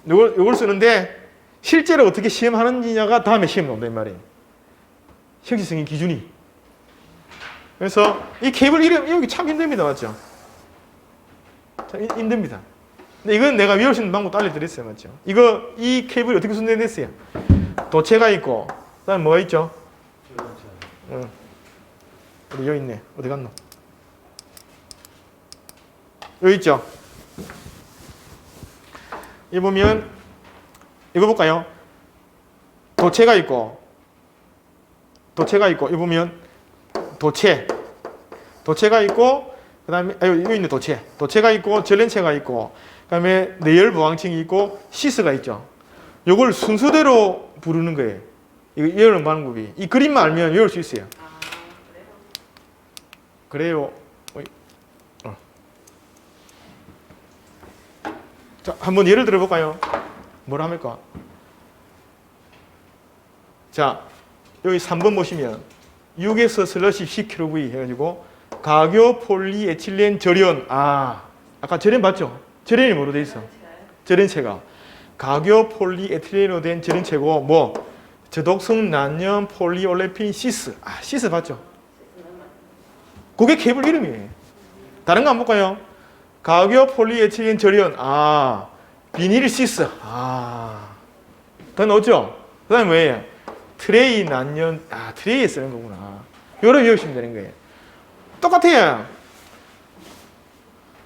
요걸 쓰는데 실제로 어떻게 시험하는지냐가 다음에 시험 나온다 이 말이에요. 형식성인 기준이. 그래서 이 케이블 이름 이용이 참 힘듭니다. 맞죠? 참 힘듭니다. 근데 이건 내가 외울 수 있는 방법도 알려드렸어요. 맞죠? 이 케이블이 어떻게 손대됐어요? 도체가 있고 그다음에 뭐가 있죠? 응. 우리 여기 있네. 어디 갔노? 여기 있죠? 이 보면 이거 볼까요? 도체가 있고 이 보면 도체가 있고 그다음에 여기 있네. 도체가 있고 전len체가 있고 그다음에 내열 보강층이 있고 시스가 있죠. 요걸 순서대로 부르는 거예요. 이거 외우는 방법이. 이 그림만 알면 외울 수 있어요. 그래요. 자, 한번 예를 들어 볼까요? 뭐라 합니까? 자, 여기 3번 보시면 6에서 슬러시 10kV 해가지고 가교 폴리에틸렌 절연. 아까 절연 봤죠? 절연이 뭐로 돼 있어? 절연체가 가교 폴리에틸렌으로 된 절연체고 뭐 저독성 난염 폴리올레핀 시스. 시스 봤죠? 그게 케이블 이름이에요. 다른 거 안 볼까요? 가교 폴리에틸렌 절연. 비닐 시스. 더 넣었죠? 그 다음에 뭐예요? 트레이 난연. 트레이에 쓰는 거구나. 요걸 외우시면 되는 거예요. 똑같아요.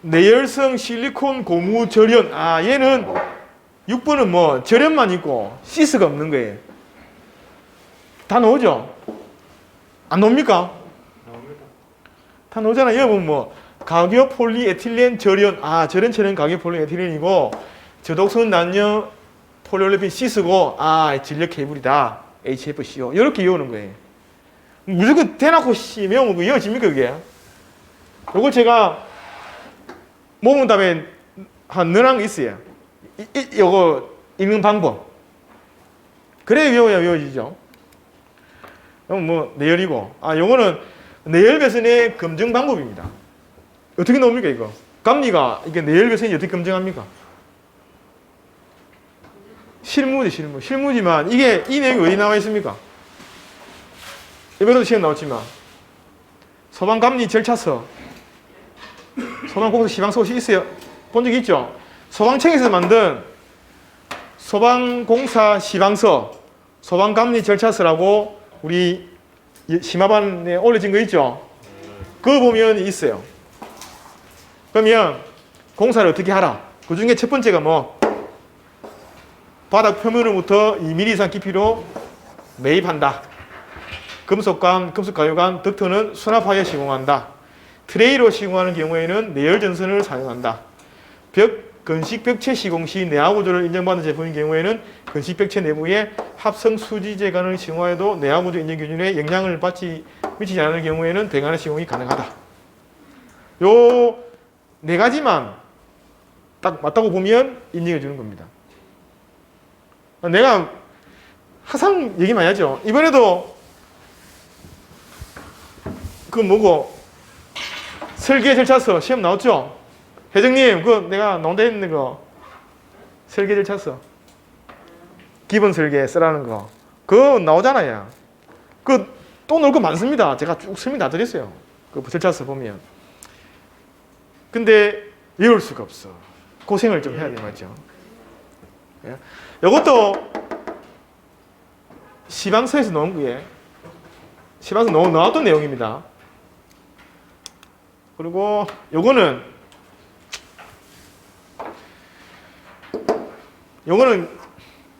내열성 실리콘 고무 절연. 얘는 6번은 뭐 절연만 있고 시스가 없는 거예요. 다 나오죠? 안 나옵니까?
나옵니다.
다 나오잖아요. 여러분 뭐 가교 폴리에틸렌 절연. 절연체는 가교 폴리에틸렌이고 저독성 난염 폴리올레핀 시스고 진력 케이블이다. HFCO. 이렇게 외우는 거예요. 무조건 대놓고 외우면 외워집니까 그게? 요걸 제가 모문 답에 한 너랑 있어요. 요거 읽는 방법. 그래 외워야 외워지죠. 그럼 뭐 내열이고. 요거는 내열 배선의 검증 방법입니다. 어떻게 나옵니까 이거? 감리가 이게 내열 배선이 어떻게 검증합니까? 실무지만 이게 이 내용이 어디 나와 있습니까? 이번에도 시험 나왔지만 소방감리 절차서 소방공사 시방서 혹시 있어요? 본 적 있죠? 소방청에서 만든 소방공사 시방서 소방감리 절차서라고 우리 심화반에 올려진 거 있죠? 그거 보면 있어요. 그러면 공사를 어떻게 하라? 그 중에 첫 번째가 뭐 바닥 표면으로부터 2mm 이상 깊이로 매입한다. 금속관, 금속가유관, 덕트는 수납하여 시공한다. 트레이로 시공하는 경우에는 내열 전선을 사용한다. 건식 벽체 시공 시 내화 구조를 인정받는 제품인 경우에는 건식 벽체 내부에 합성 수지 제관을 시공하여도 내화 구조 인정 기준에 영향을 미치지 않는 경우에는 배관의 시공이 가능하다. 요 네 가지만 딱 맞다고 보면 인정해 주는 겁니다. 내가 항상 얘기 많이 하죠. 이번에도 그 뭐고 설계 절차서 시험 나왔죠. 회장님 그 내가 농대했는 거 설계 절차서 기본 설계 쓰라는 거 그거 나오잖아요. 그 또 넣을 거 많습니다. 제가 쭉 설명 다 드렸어요. 그 절차서 보면. 근데 외울 수가 없어. 고생을 좀 해야 돼 맞죠. 이것도 시방서에서 나온 거예요. 시방서 나왔던 내용입니다. 그리고 요거는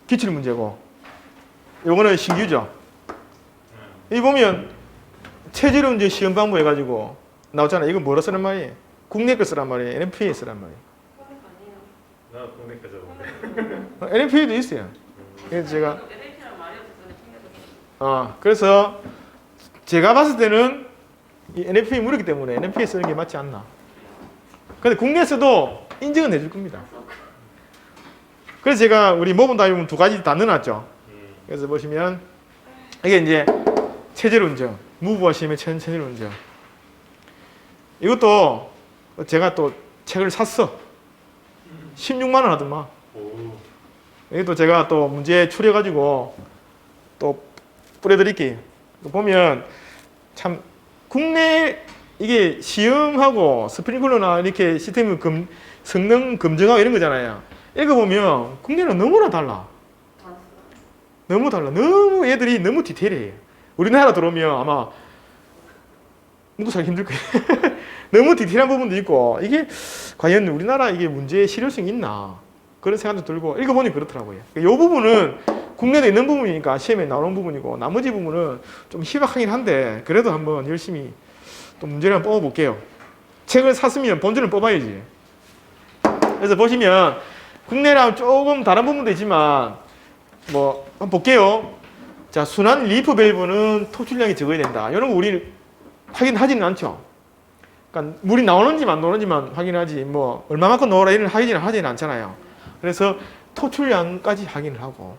기출 문제고 요거는 신규죠. 이 보면 체질 운전 시험 방법 해가지고 나왔잖아. 이거 뭐라 쓰란 말이에요? 국내 거 쓰란 말이에요? NFA 쓰란 말이에요?
나 국내 거죠.
NFA도 있어요. 그래서 제가 그래서 제가 봤을 때는 이 NFA 무르기 때문에 NFA 쓰는 게 맞지 않나. 근데 국내에서도 인정은 해줄 겁니다. 그래서 제가 우리 모범 다이브 두 가지 다 넣어놨죠. 그래서 보시면 이게 이제 체질 운전, 무부하 시험의 체질 운전. 이것도 제가 또 책을 샀어. 16만 원 하더만. 이것도 제가 또 문제 추려가지고 또 뿌려드릴게요. 보면 참 국내 이게 시험하고 스프링클러나 이렇게 시스템 성능 검증하고 이런 거잖아요. 읽어보면 국내는 너무나 달라. 너무 달라. 너무 애들이 너무 디테일해요. 우리나라 들어오면 아마 문도 살기 힘들 거예요. 너무 디테일한 부분도 있고 이게 과연 우리나라 이게 문제의 실효성이 있나 그런 생각도 들고 읽어보니 그렇더라고요. 이 부분은 국내에 있는 부분이니까 시험에 나오는 부분이고 나머지 부분은 좀 희박하긴 한데 그래도 한번 열심히 또 문제를 한번 뽑아볼게요. 책을 샀으면 본질을 뽑아야지. 그래서 보시면 국내랑 조금 다른 부분도 있지만 뭐 한번 볼게요. 자, 순환 리프 밸브는 토출량이 적어야 된다. 이런 거 우리 확인하지는 않죠. 그러니까 물이 나오는지만 안 나오는지만 확인하지 뭐 얼마만큼 넣어라 이런 확인을 하지는 않잖아요. 그래서 토출량까지 확인을 하고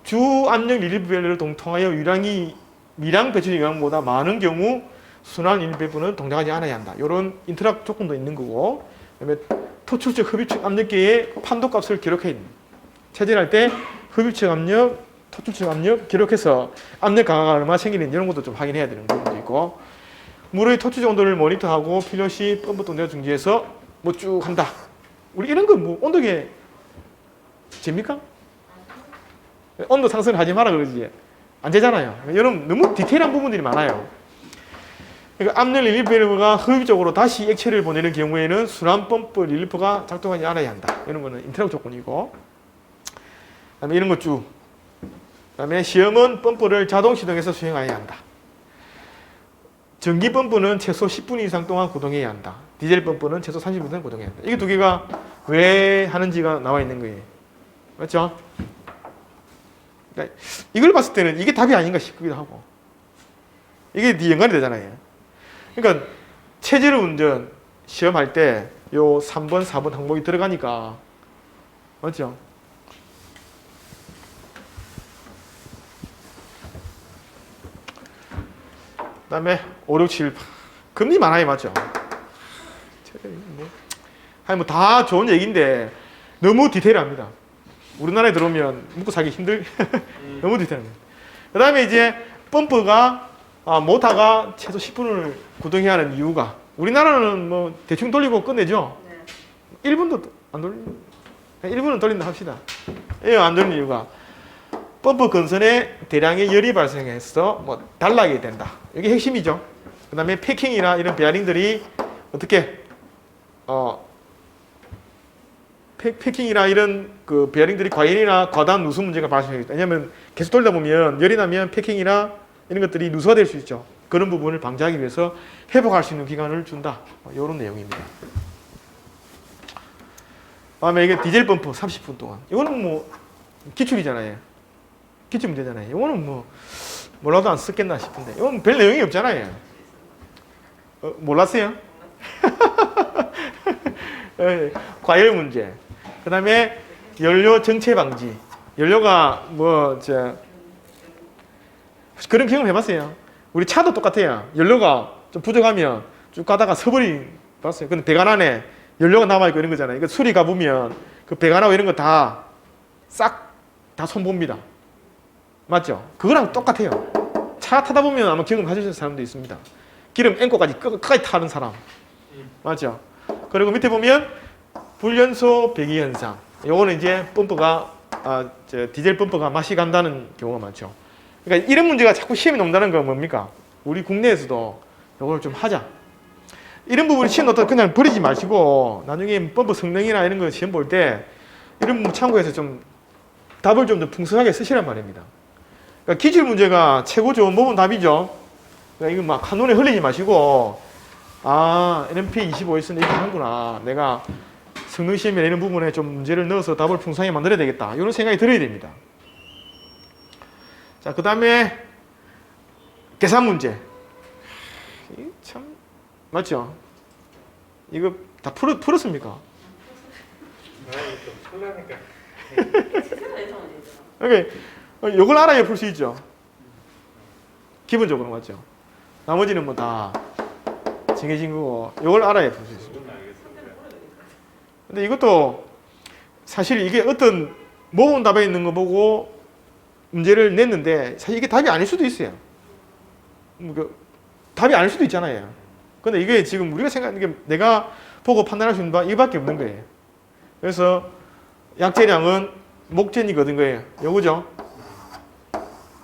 주 압력 리프 밸브를 통하여 유량이 미량 배출 영향보다 많은 경우 순환 리프 밸브는 동작하지 않아야 한다. 이런 인터락 조건도 있는 거고 그다음에 토출적 흡입축 압력계의 판도값을 기록해 있는 체질할 때 흡입축 압력 토출적 압력 기록해서 압력 강화가 얼마나 생기는지 이런 것도 좀 확인해야 되는 부분도 있고 물의 토출 정도를 모니터하고 필요시 펌프 동작 중지해서 뭐 쭉 한다. 우리 이런 거 뭐 온도계 됩니까? 온도 상승을 하지 마라 그러지 안 되잖아요. 이런 너무 디테일한 부분들이 많아요. 그러니까 압력 릴리프 밸브가 흡입적으로 다시 액체를 보내는 경우에는 순환 펌프 릴리프가 작동하지 않아야 한다. 이런 거는 인터락 조건이고 그다음에 이런 거 쭉 그다음에 시험은 펌프를 자동 시동해서 수행해야 한다. 전기 펌프는 최소 10분 이상 동안 구동해야 한다. 디젤 펌프는 최소 30분 동안 구동해야 한다. 이게 두 개가 왜 하는지가 나와 있는 거예요. 맞죠? 그러니까 이걸 봤을 때는 이게 답이 아닌가 싶기도 하고 이게 연관이 되잖아요. 그러니까 체질 운전 시험할 때 요 3번, 4번 항목이 들어가니까 맞죠? 그 다음에 5, 6, 7 금리 많아요. 맞죠? 뭐 다 좋은 얘기인데 너무 디테일합니다. 우리나라에 들어오면 묵고 살기 힘들 너무 디테일합니다. 그 다음에 이제 펌프가 모터가 최소 10분을 구동해야 하는 이유가 우리나라는 뭐 대충 돌리고 끝내죠. 네. 1분도 안 돌리는 1분은 돌린다 합시다. 이거 안 돌리는 이유가 펌프 건선에 대량의 열이 발생해서 뭐 달라게 된다. 이게 핵심이죠. 그 다음에 패킹이나 이런 베어링들이 어떻게 패킹이나 이런 그 베어링들이 과열이나 과다한 누수 문제가 발생하겠다. 왜냐하면 계속 돌리다 보면 열이 나면 패킹이나 이런 것들이 누수가 될 수 있죠. 그런 부분을 방지하기 위해서 회복할 수 있는 기간을 준다. 이런 내용입니다. 다음에 이게 디젤 펌프 30분 동안. 이거는 뭐 기출이잖아요. 기출 문제잖아요. 이거는 뭐 몰라도 안 쓰겠나 싶은데 이건 별 내용이 없잖아요. 몰랐어요? 과열 문제. 그 다음에 연료 정체 방지. 연료가 그런 경험 해봤어요. 우리 차도 똑같아요. 연료가 좀 부족하면 쭉 가다가 서버리 봤어요. 근데 배관 안에 연료가 남아있고 이런 거잖아요. 이거 수리 가보면 그 배관하고 이런 거 다 싹 다 손봅니다. 맞죠? 그거랑 똑같아요. 차 타다 보면 아마 경험 가지실 사람도 있습니다. 기름 앵꼬까지 끝까지 타는 사람. 맞죠? 그리고 밑에 보면 불연소 배기 현상. 요거는 이제 펌프가 디젤 펌프가 맛이 간다는 경우가 많죠. 그러니까 이런 문제가 자꾸 시험에 나온다는 건 뭡니까? 우리 국내에서도 요걸 좀 하자. 이런 부분 시험 넣다 그냥 버리지 마시고 나중에 펌프 성능이나 이런 거 시험 볼 때 이런 부분 참고해서 좀 답을 좀 더 풍성하게 쓰시란 말입니다. 그러니까 기출 문제가 최고 좋은 부분 답이죠. 그러니까 이거 막 한눈에 흘리지 마시고 NMP 25S는 이렇게 하는구나. 내가 성능 시험에 이런 부분에 좀 문제를 넣어서 답을 풍성하게 만들어야 되겠다. 이런 생각이 들어야 됩니다. 자, 그 다음에 계산 문제. 참 맞죠? 이거 다 풀었습니까? 그러니까 이걸 알아야 풀 수 있죠. 기본적으로 맞죠. 나머지는 뭐 다 정해진 거고 이걸 알아야 풀 수 있습니다. 근데 이것도 사실 이게 어떤 모범 답에 있는 거 보고 문제를 냈는데 사실 이게 답이 아닐 수도 있어요. 답이 아닐 수도 있잖아요. 근데 이게 지금 우리가 생각하는 게 내가 보고 판단할 수 있는 바 이거밖에 없는 거예요. 그래서 약재량은 목재니거든 거예요. 요거죠.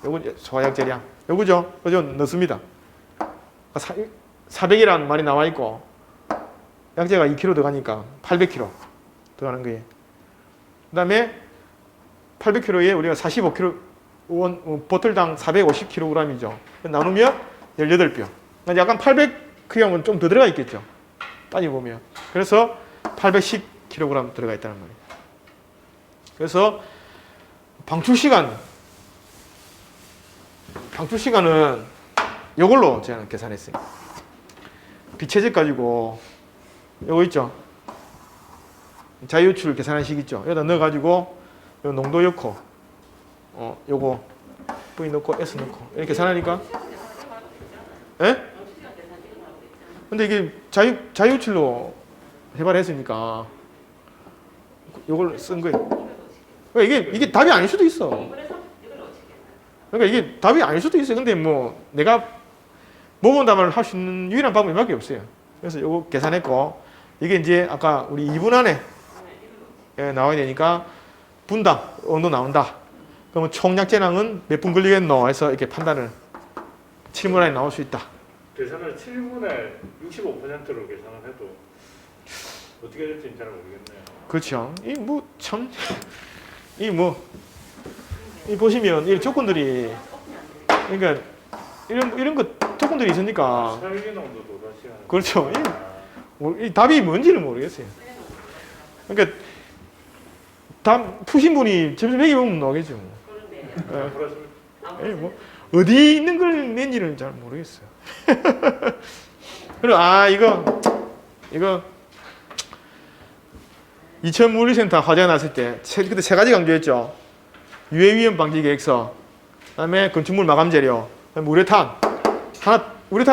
요거 소화약재량. 요거죠. 그죠? 넣습니다. 400이라는 말이 나와 있고 약재가 2kg 들어가니까 800kg 들어가는 거예요. 그 다음에 800kg에 우리가 45kg 보틀당 450kg이죠. 나누면 18뼈. 약간 800kg은 좀 더 들어가 있겠죠. 따져보면. 그래서 810kg 들어가 있다는 말이에요. 그래서 방출 시간은 이걸로 제가 계산했어요. 비체적 가지고 요거 있죠. 자유출 계산한 식 있죠. 여기다 넣어가지고 요 농도 넣고 요거 V 넣고 S 넣고 이렇게 계산하니까 예? 근데 이게 자유출로 개발했으니까 요걸 쓴 거예요. 그러니까 이게 답이 아닐 수도 있어. 그러니까 이게 답이 아닐 수도 있어요. 근데 뭐 내가 모범 답을 할 수 있는 유일한 방법이 밖에 없어요. 그래서 요거 계산했고 이게 이제 아까 우리 2분 안에 나와야 되니까 분당 온도 나온다. 그러면 총 약재량은 몇 분 걸리겠노 해서 이렇게 판단을 7분 안에 나올 수 있다.
계산을 7분에 65%로 계산을 해도 어떻게 될지 잘 모르겠네요.
그렇죠. 이 보시면 이 조건들이 그러니까 이런 거 조건들이 있으니까
설계농도도 다시 하는.
그렇죠. 이 답이 뭔지를 모르겠어요. 그러니까 답 푸신 분이 점수 매기 보면 나오겠죠. 뭐 어디 있는 걸 낸지는 잘 모르겠어요. 그리고 이거 이천물리센터 화재가 났을 때 그때 세 가지 강조했죠. 유해위험 방지 계획서, 그다음에 건축물 마감 재료, 그다음에 우레탄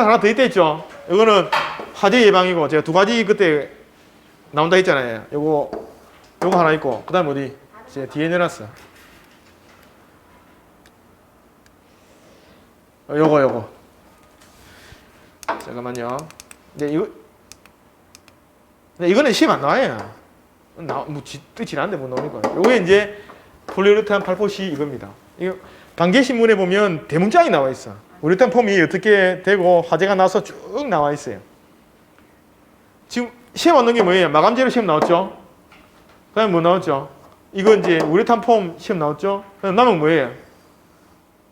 하나 더 있다 했죠. 이거는 화재 예방이고 제가 두 가지 그때 나온다 했잖아요. 요거 하나 있고 그다음 어디 제가 뒤에 내놨어. 요거 잠깐만요. 이거는 시험 안 나와요. 뜻이 나는데 못 나오는 거예요. 요게 이제 폴리우레탄 발포시 이겁니다. 이거 반개신문에 보면 대문짝이 나와 있어. 우레탄 폼이 어떻게 되고 화재가 나서 쭉 나와 있어요. 지금 시험 왔는 게 뭐예요? 마감재료 시험 나왔죠? 그 다음에 뭐 나왔죠? 이거 이제 우레탄 폼 시험 나왔죠? 그 다음 남은 뭐예요?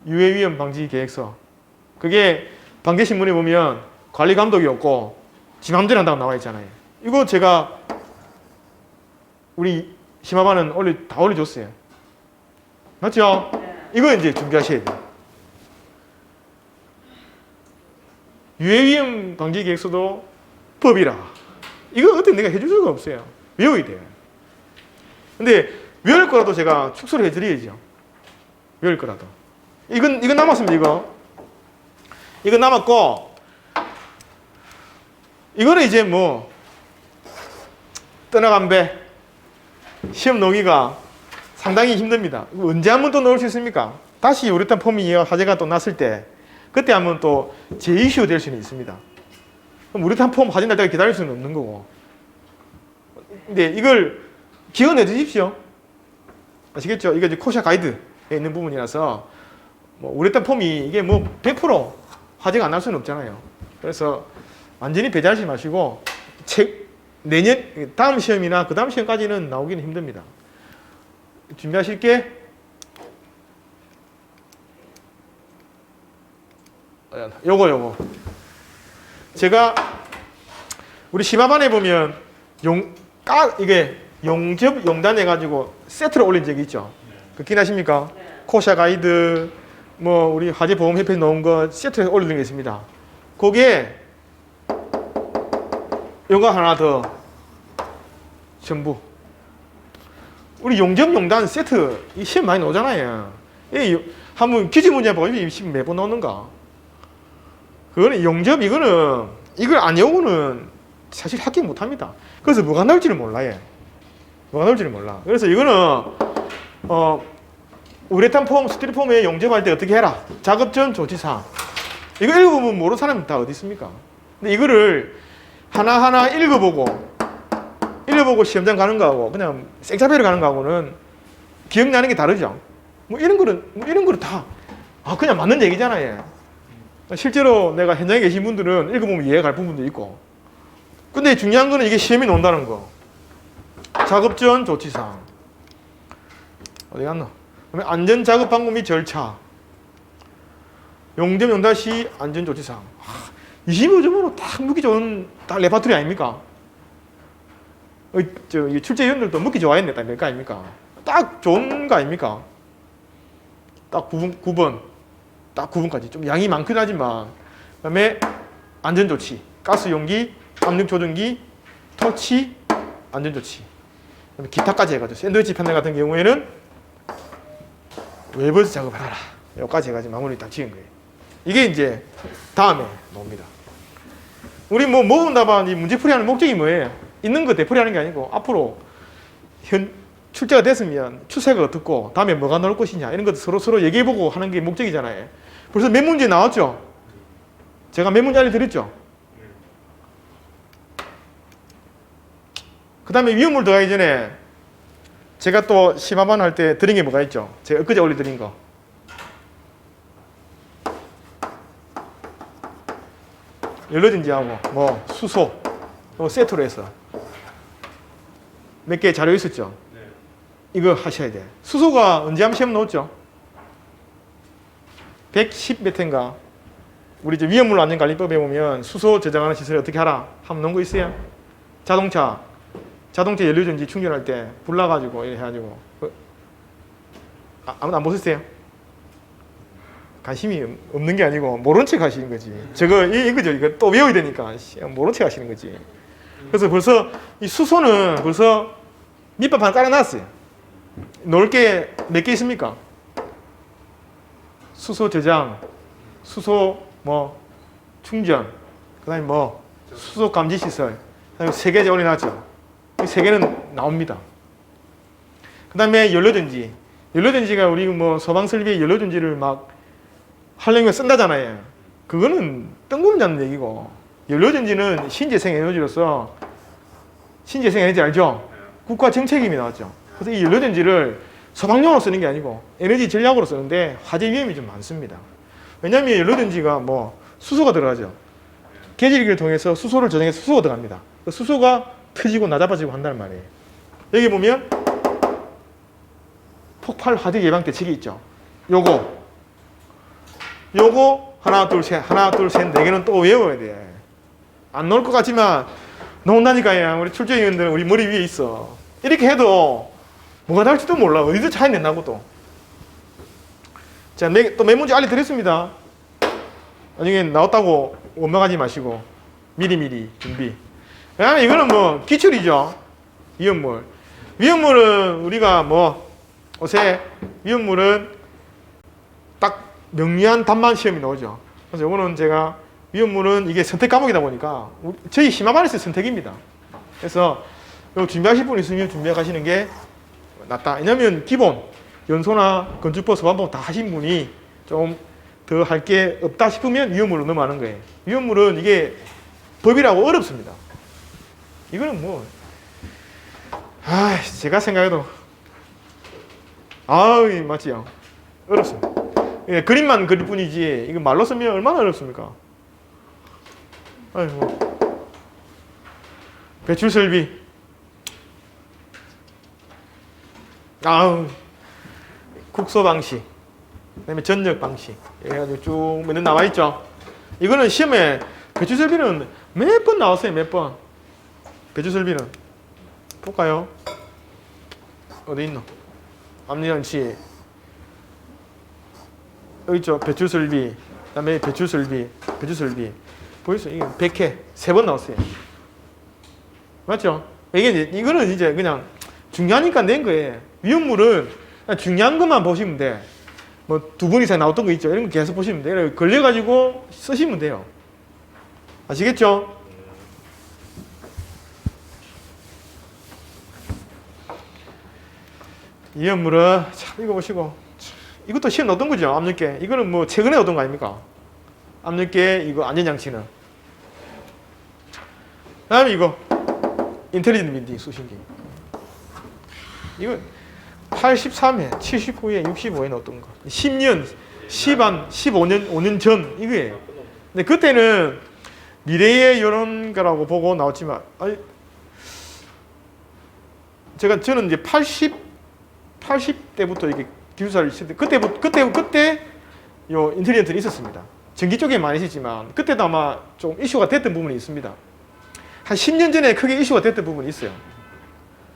유해위험 방지 계획서. 그게 반개신문에 보면 관리 감독이 없고 지 맘대로 한다고 나와 있잖아요. 이거 제가 우리 심화반은 다 올려줬어요. 맞죠? 이거 이제 준비하셔야 돼요. 유해위험 방지 계획서도 법이라. 이거 어떻게 내가 해줄 수가 없어요. 외워야 돼요. 근데 외울 거라도 제가 축소를 해드려야죠. 외울 거라도. 이건 남았습니다. 이건 남았고, 이거는 이제 뭐 떠나간 배 시험 넣기가 상당히 힘듭니다. 언제 한번 또 넣을 수 있습니까? 다시 우레탄 폼이 화재가 또 났을 때 그때 한번 또 재이슈 될 수는 있습니다. 그럼 우레탄 폼 화재 날 때까지 기다릴 수는 없는 거고. 근데 이걸 기억해 두십시오. 아시겠죠? 이게 이제 코샤 가이드에 있는 부분이라서 뭐 우레탄 폼이 이게 뭐 100% 화재가 안 날 수는 없잖아요. 그래서 완전히 배제하지 마시고 내년 다음 시험이나 그 다음 시험까지는 나오기는 힘듭니다. 준비하실 게 요거 제가 우리 심화반에 보면 이게 용접 용단 해가지고 세트를 올린 적이 있죠. 그 기억나십니까? 코샤 가이드 뭐 우리 화재보험협회에 넣은 거 세트에 올린 게 있습니다. 거기에 요거 하나 더 전부 우리 용접용단 세트 이 시험 많이 나오잖아요. 한번 기출 문제 보고 이 시험 매번 나오는가? 그거는 이거는 이걸 안 외우고는 사실 합격 못합니다. 그래서 뭐가 나올지를 몰라요. 뭐가 나올지를 몰라. 그래서 이거는 우레탄 폼, 스티로폼에 용접할 때 어떻게 해라. 작업 전 조치사항. 이거 읽어보면 모르는 사람이 다 어디 있습니까? 근데 이거를 하나하나 읽어보고 시험장 가는 거하고 그냥 생사배로 가는 거하고는 기억나는 게 다르죠. 뭐 이런 거는 다 그냥 맞는 얘기잖아요. 실제로 내가 현장에 계신 분들은 읽어보면 이해가 갈 부분도 있고. 근데 중요한 거는 이게 시험이 나온다는 거. 작업 전 조치사항. 어디 갔나? 그다음에 안전 작업 방법 및 절차. 용접 용달 시 안전 조치사항. 25점으로 딱 묵기 좋은 딱 레파토리 아닙니까? 출제위원들도 묵기 좋아했네. 딱 몇 거 아닙니까? 딱 좋은 거 아닙니까? 딱 9번. 딱 9번까지. 좀 양이 많긴 하지만. 그 다음에 안전조치. 가스 용기, 압력 조정기, 터치, 안전조치. 그 다음에 기타까지 해가지고. 샌드위치 패널 같은 경우에는 외부에서 작업을 하라. 여기까지 해가지고 마무리 딱 지은 거예요. 이게 이제 다음에 나옵니다. 우리 뭐 모은다반 이 문제풀이하는 목적이 뭐예요? 있는 거 되풀이하는 게 아니고 앞으로 출제가 됐으면 추세가 어떻고 다음에 뭐가 나올 것이냐 이런 것도 서로 얘기해보고 하는 게 목적이잖아요. 벌써 몇 문제 나왔죠? 제가 몇 문제 알려드렸죠? 그 다음에 위험물 더하기 전에 제가 또 심화반 할 때 드린 게 뭐가 있죠? 제가 엊그제 올려드린 거. 연료전지하고 뭐 수소 세트로 해서 몇 개 자료 있었죠?
네.
이거 하셔야 돼. 수소가 언제 한번 시험 나왔죠? 110 몇 회인가? 우리 이제 위험물 안전관리법에 보면 수소 저장하는 시설을 어떻게 하라? 한번 넣은 거 있어요? 자동차 연료전지 충전할 때 불 나가지고 이렇게 해가지고 아무도 안 보셨어요? 관심이 없는 게 아니고 모른 척 하시는 거지. 이거죠. 이거 또 외워야 되니까 모른 척 하시는 거지. 그래서 벌써 이 수소는 벌써 밑밥 하나 깔아놨어요. 넣을 게 몇 개 있습니까? 수소 저장, 수소 뭐 충전, 그다음에 뭐 수소 감지 시설, 그다음에 3개 올려놨죠. 이 3개는 나옵니다. 그다음에 연료전지가 우리 뭐 소방 설비에 연료전지를 막 하려면 쓴다잖아요. 그거는 뜬구름 잡는 얘기고, 연료전지는 신재생 에너지로서 신재생 에너지 알죠? 국가 정책임이 나왔죠. 그래서 이 연료전지를 소방용으로 쓰는 게 아니고 에너지 전략으로 쓰는데 화재 위험이 좀 많습니다. 왜냐하면 연료전지가 뭐 수소가 들어가죠. 계절기를 통해서 수소를 저장해서 수소가 들어갑니다. 그 수소가 터지고 낮아지고 한다는 말이에요. 여기 보면 폭발 화재 예방 대책이 있죠. 요거 하나 둘 셋 네 개는 또 외워야 돼. 안 나올 것 같지만 나온다니까요. 우리 출제위원들은 우리 머리 위에 있어. 이렇게 해도 뭐가 나올지도 몰라. 어디서 차이 낸다고 또. 자, 또 몇 문제 알려드렸습니다. 나중에 나왔다고 원망하지 마시고 미리 준비. 왜냐하면 이거는 뭐 기출이죠. 위험물. 위험물은 우리가 뭐 요새 위험물은 딱 명리한 답만 시험이 나오죠. 그래서 이거는 제가 위험물은 이게 선택 과목이다 보니까 저희 심화반에서 선택입니다. 그래서 요 준비하실 분 있으면 준비하시는 게 낫다. 왜냐면 기본 연소나 건축법 소반법 다 하신 분이 좀 더 할 게 없다 싶으면 위험물로 넘어가는 거예요. 위험물은 이게 법이라고 어렵습니다. 이거는 뭐 제가 생각해도 맞지요. 어렵습니다. 예, 그림만 그릴 뿐이지 이거 말로 쓰면 얼마나 어렵습니까? 아이고. 배출 설비. 국소 방식. 그다음에 전력 방식. 해가지고 쭉 몇 년 나와 있죠. 이거는 시험에 배출 설비는 몇 번 나왔어요. 몇 번. 배출 설비는 볼까요? 어디 있노? 압력장치. 여기 있죠. 배출 설비. 그다음에 배출 설비. 보이세요? 이게 100회 3번 나왔어요. 맞죠? 이거는 이제 그냥 중요하니까 낸 거예요. 위험물은 그냥 중요한 것만 보시면 돼. 뭐 2번 이상 나왔던 거 있죠. 이런 거 계속 보시면 돼요. 걸려가지고 쓰시면 돼요. 아시겠죠? 위험물은 참 이거 보시고 이것도 시험 넣었던 거죠. 압력계. 이거는 뭐 최근에 얻은 거 아닙니까? 압력계 이거 안전장치는. 다음에 이거 인텔리전트 빌딩 수신기. 이거 83회, 79회, 65회 넣었던 거. 10년, 15년, 5년 전 이거예요. 근데 그때는 미래의 이런 거라고 보고 나왔지만 저는 이제 80대부터 이게 기술사를 했을 때 그때 요 인텔리전트는 있었습니다. 전기 쪽에 많이 있었지만 그때도 아마 좀 이슈가 됐던 부분이 있습니다. 한 10년 전에 크게 이슈가 됐던 부분이 있어요.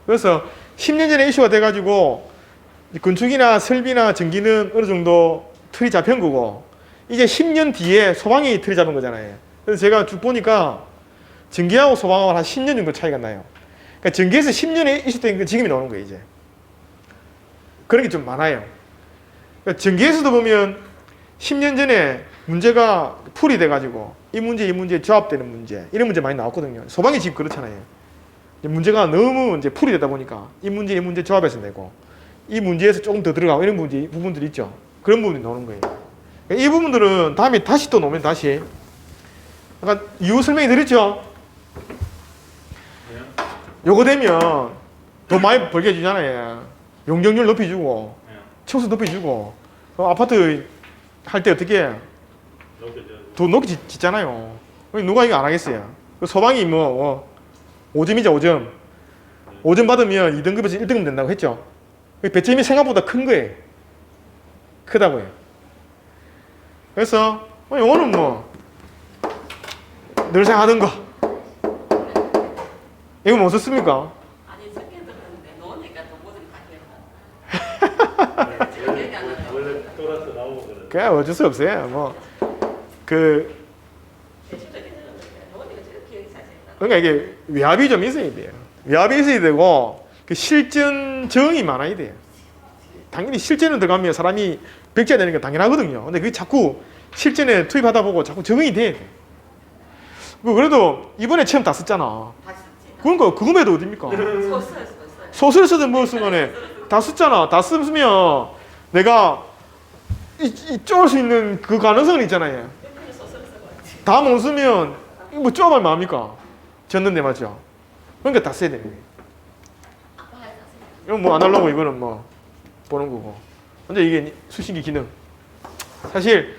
그래서 10년 전에 이슈가 돼가지고 건축이나 설비나 전기는 어느 정도 틀이 잡힌 거고 이제 10년 뒤에 소방이 틀이 잡은 거잖아요. 그래서 제가 쭉 보니까 전기하고 소방하고 한 10년 정도 차이가 나요. 그러니까 전기에서 10년에 이슈된 게 지금이 나오는 거예요. 이제 그런 게 좀 많아요. 그러니까 전기에서도 보면 10년 전에 문제가 풀이 돼가지고 이 문제 조합되는 문제 이런 문제 많이 나왔거든요. 소방이 지금 그렇잖아요. 문제가 너무 이제 풀이 되다 보니까 이 문제 조합해서 내고 이 문제에서 조금 더 들어가고 이런 부분들이 있죠. 그런 부분이 나오는 거예요. 이 부분들은 다음에 다시 또 놓으면 다시 약간 이유 설명이 드렸죠. 요거 되면 더 많이 벌게 해주잖아요. 용적률 높여주고 청소 높여주고 아파트 할 때 어떻게 해? 더 높게 짓잖아요. 누가 이거 안 하겠어요. 소방이 5점이죠. 5점 받으면 2등급에서 1등급 된다고 했죠. 배점이 생각보다 큰 거예요. 크다고요. 그래서 요거는 늘상 하던 거. 이거 뭐 썼습니까?
아니 적게 들었는데 넣으니까 또 뭐든 다 기억나.
원래 돌아서 나오거든.
그냥 어쩔 수 없어요.
대충 적게 들었는데 넣으니까 저렇게 기억이 잘 나.
그러니까 이게 외압이 좀 있어야 돼요. 외압이 있어야 되고 그 실전 정이 많아야 돼요. 당연히 실전에 들어가면 사람이 백지가 되는 게 당연하거든요. 근데 그게 자꾸 실전에 투입하다 보고 자꾸 적응이 돼야 돼. 그래도 이번에 처음 다 썼잖아.
다 썼지.
그러니까 그거매도 어딥니까?
썼어요.
소설 쓰든 뭐 쓰든 간에 다 썼잖아. 다 쓰면 내가 쪼을 수 있는 그 가능성은 있잖아요.
소설 써봤지.
다 못 쓰면 뭐 쪼아만 마음입니까? 졌는데 맞죠? 그러니까 다 써야 되는 거예요.
아빠가 다 썼어.
이건 뭐 안 하려고 이거는 뭐 보는 거고. 근데 이게 수신기 기능. 사실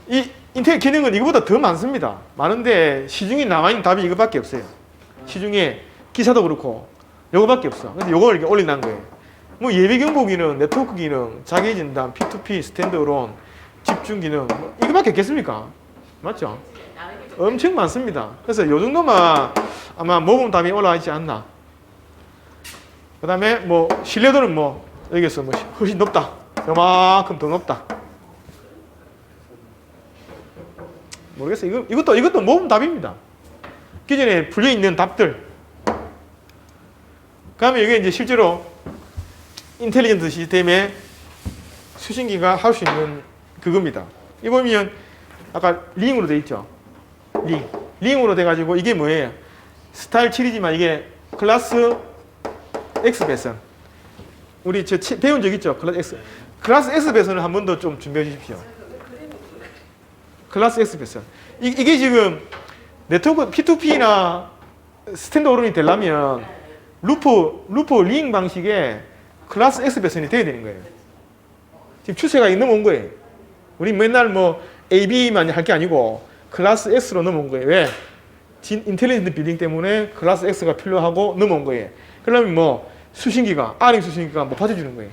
이 인텔 기능은 이거보다 더 많습니다. 많은데 시중에 남아있는 답이 이거밖에 없어요. 시중에 기사도 그렇고 이거밖에 없어. 근데 이걸 이렇게 올려놓은 거예요. 뭐 예비 경보 기능, 네트워크 기능, 자기 진단, P2P, 스탠드얼론, 집중 기능 이거밖에 없겠습니까? 맞죠? 엄청 많습니다. 그래서 이 정도만 아마 모범 답이 올라와 있지 않나. 그 다음에 뭐 신뢰도는 뭐 여기서 뭐 훨씬 높다. 요만큼 더 높다. 모르겠어요. 이것도 모범 답입니다. 기존에 풀려 있는 답들 그러면 이게 이제 실제로 인텔리전트 시스템의 수신기가 할 수 있는 그겁니다. 이 보면 아까 링으로 돼 있죠. 링으로 돼 가지고 이게 뭐예요? 스타일 7이지만 이게 클래스 X 배선. 우리 배운 적 있죠? 클래스 X 배선을 한 번 더 좀 준비해 주십시오. 클래스 X 배선. 이게 지금 네트워크 P2P나 스탠드얼론이 되려면 루퍼 링 방식의 클래스 X 배선이 돼야 되는 거예요. 지금 추세가 넘어온 거예요. 우리 맨날 뭐 AB만 할 게 아니고 클래스 X로 넘어온 거예요. 왜? 인텔리전트 빌딩 때문에 클래스 X가 필요하고 넘어온 거예요. 그러면 뭐 수신기가, R링 수신기가 못 받쳐주는 거예요.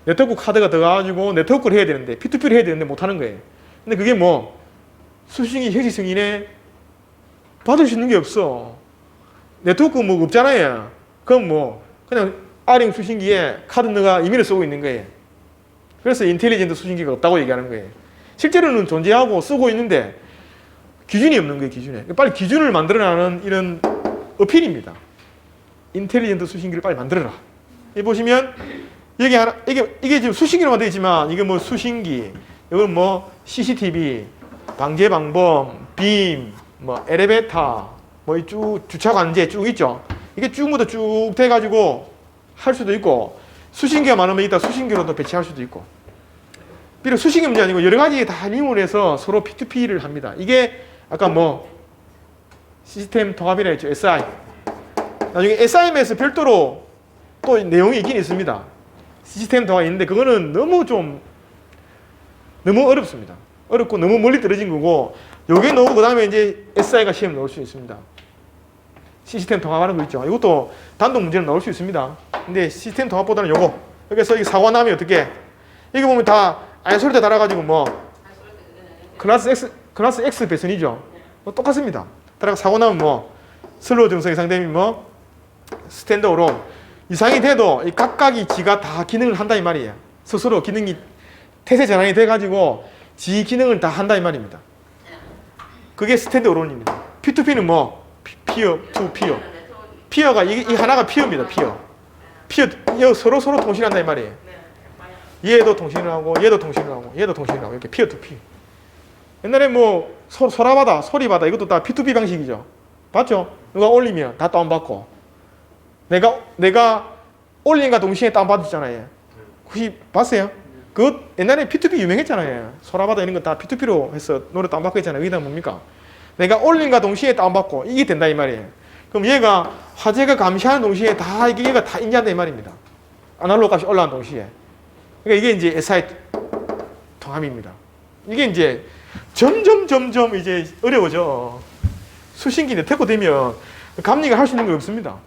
네트워크 카드가 들어가가지고 네트워크를 해야 되는데 P2P를 해야 되는데 못하는 거예요. 근데 그게 뭐 수신기 해지 승인에 받을 수 있는 게 없어. 네트워크 뭐 없잖아요. 그럼 뭐 그냥 R링 수신기에 카드 너가 이미를 쓰고 있는 거예요. 그래서 인텔리전트 수신기가 없다고 얘기하는 거예요. 실제로는 존재하고 쓰고 있는데 기준이 없는 거예요. 기준에. 빨리 기준을 만들어내는 이런 어필입니다. 인텔리전트 수신기를 빨리 만들어라. 여기 보시면 여기 하나 이게 지금 수신기로만 되어 있지만 이게 뭐 수신기, 이건 뭐 CCTV, 방제 방범, 빔, 뭐 엘리베이터, 뭐 쭉 주차 관제 쭉 있죠. 이게 쭉부터 쭉 돼가지고 할 수도 있고 수신기가 많으면 이따 수신기로도 배치할 수도 있고. 비록 수신기 문제 아니고 여러 가지 다 링을 해서 서로 P2P를 합니다. 이게 아까 뭐 시스템 통합이라 했죠. SI. 나중에 SIM에서 별도로 또 내용이 있긴 있습니다. 시스템 통합이 있는데 그거는 너무 어렵습니다. 어렵고 너무 멀리 떨어진 거고 요게 나오고 그다음에 이제 SI가 시험 나올 수 있습니다. 시스템 통합하는 거 있죠. 이것도 단독 문제는 나올 수 있습니다. 근데 시스템 통합보다는 요거. 여기서 이 사고 나면 어떻게? 이거 보면 다 아이솔대 달아가지고 뭐 클래스 X 배선이죠. 뭐 똑같습니다. 따라가 사고 나면 뭐 슬로우 증상 이상되면 뭐 스탠드 어론 이상이 돼도 이 각각이 지가 다 기능을 한다 이 말이에요. 스스로 기능이 태세 전환이 돼가지고 지 기능을 다 한다 이 말입니다. 그게 스탠드 어론입니다. P2P는 뭐 피어 투 피어. 피어가 이 하나가 피어입니다. 피어 서로 통신한다 이 말이에요. 얘도 통신을 하고 얘도 통신을 하고 얘도 통신을 하고 이렇게 피어 투 피. 옛날에 뭐 소라바다, 소리바다 이것도 다 P2P 방식이죠. 봤죠? 누가 올리면 다 다운받고 내가 올린과 동시에 다운받았잖아요. 혹시 봤어요? 그것 옛날에 P2P 유명했잖아요. 소라바다 이런 거 다 P2P로 해서 노래 다운받고 있잖아요. 여기다 뭡니까? 내가 올린과 동시에 다운받고 이게 된다 이 말이에요. 그럼 얘가 화제가 감시하는 동시에 다 이게 얘가 다 인지한다 이 말입니다. 아날로그 값이 올라간 동시에. 그러니까 이게 이제 SI 통합입니다. 이게 이제 점점 이제 어려워져. 수신기 네트워크 되면 감리가 할 수 있는 게 없습니다.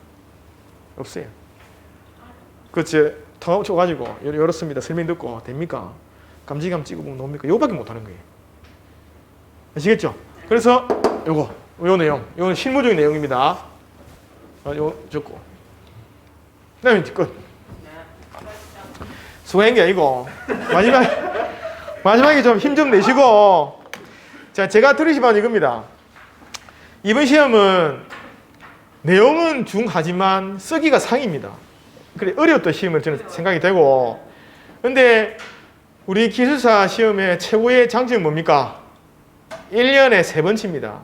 없어요. 그치 통합 쳐가지고 열었습니다. 설명 듣고 됩니까? 감지감 찍어보면 뭡니까? 요밖에 못하는 거예요. 아시겠죠? 그래서 요 내용, 이건 실무적인 내용입니다. 요 적고. 그다음에 끝. 수고한 게 아니고 마지막에 좀 힘 좀 내시고. 자, 제가 들으신 바는 이겁니다. 이번 시험은 내용은 중하지만 쓰기가 상입니다. 그래 어려웠던 시험을 저는 생각이 되고. 근데 우리 기술사 시험의 최고의 장점은 뭡니까? 1년에 3번 칩니다.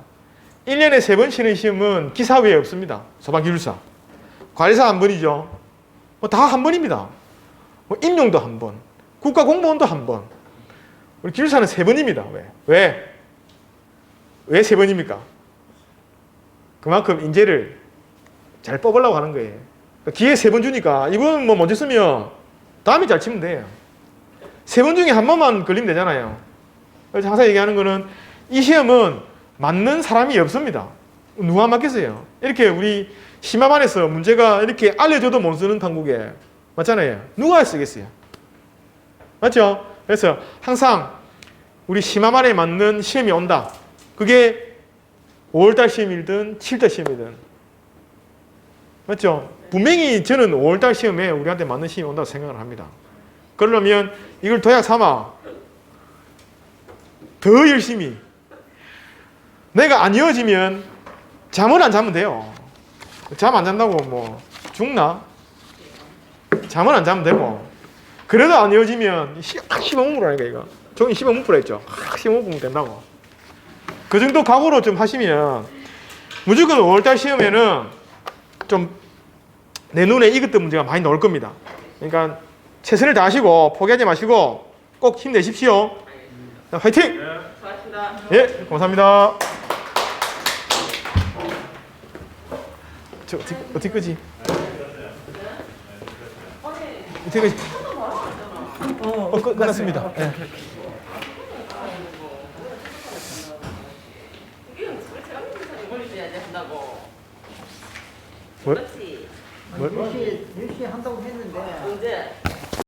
1년에 3번 치는 시험은 기사 외에 없습니다. 소방기술사. 관리사 한 번이죠. 뭐 다 한 번입니다. 뭐 임용도 한 번, 국가공무원도 한 번. 우리 기술사는 3번입니다. 왜 3번입니까? 그만큼 인재를 잘 뽑으려고 하는 거예요. 기회 3번 주니까 이번 뭐 먼저 쓰면 다음에 잘 치면 돼요. 3번 중에 한 번만 걸리면 되잖아요. 그래서 항상 얘기하는 거는 이 시험은 맞는 사람이 없습니다. 누가 맞겠어요? 이렇게 우리 심화반에서 문제가 이렇게 알려줘도 못 쓰는 판국에 맞잖아요. 누가 쓰겠어요? 맞죠? 그래서 항상 우리 심화반에 맞는 시험이 온다. 그게 5월달 시험이든 7달 시험이든 맞죠? 분명히 저는 5월달 시험에 우리한테 맞는 시험이 온다고 생각을 합니다. 그러려면 이걸 도약 삼아 더 열심히 내가 안 이어지면 잠을 안 자면 돼요. 잠 안 잔다고 뭐 죽나? 잠은 안 자면 되고 그래도 안 이어지면 씹어먹으라니까 이거. 종이 씹어먹으라 했죠. 씹어먹으면 된다고. 그 정도 각오로 좀 하시면 무조건 5월달 시험에는 좀 내 눈에 익었던 문제가 많이 나올 겁니다. 그러니까 최선을 다하시고 포기하지 마시고 꼭 힘내십시오. 자, 화이팅!
수고하셨습니다.
예, 감사합니다. 저 어떻게 끄지? 어떻게 끄지? 끝났습니다. 예.
이게 제가 민주사님 머리줘야지 한다고.
뭘?
그렇지.
뭘?
몇 시에 한다고 했는데
언제?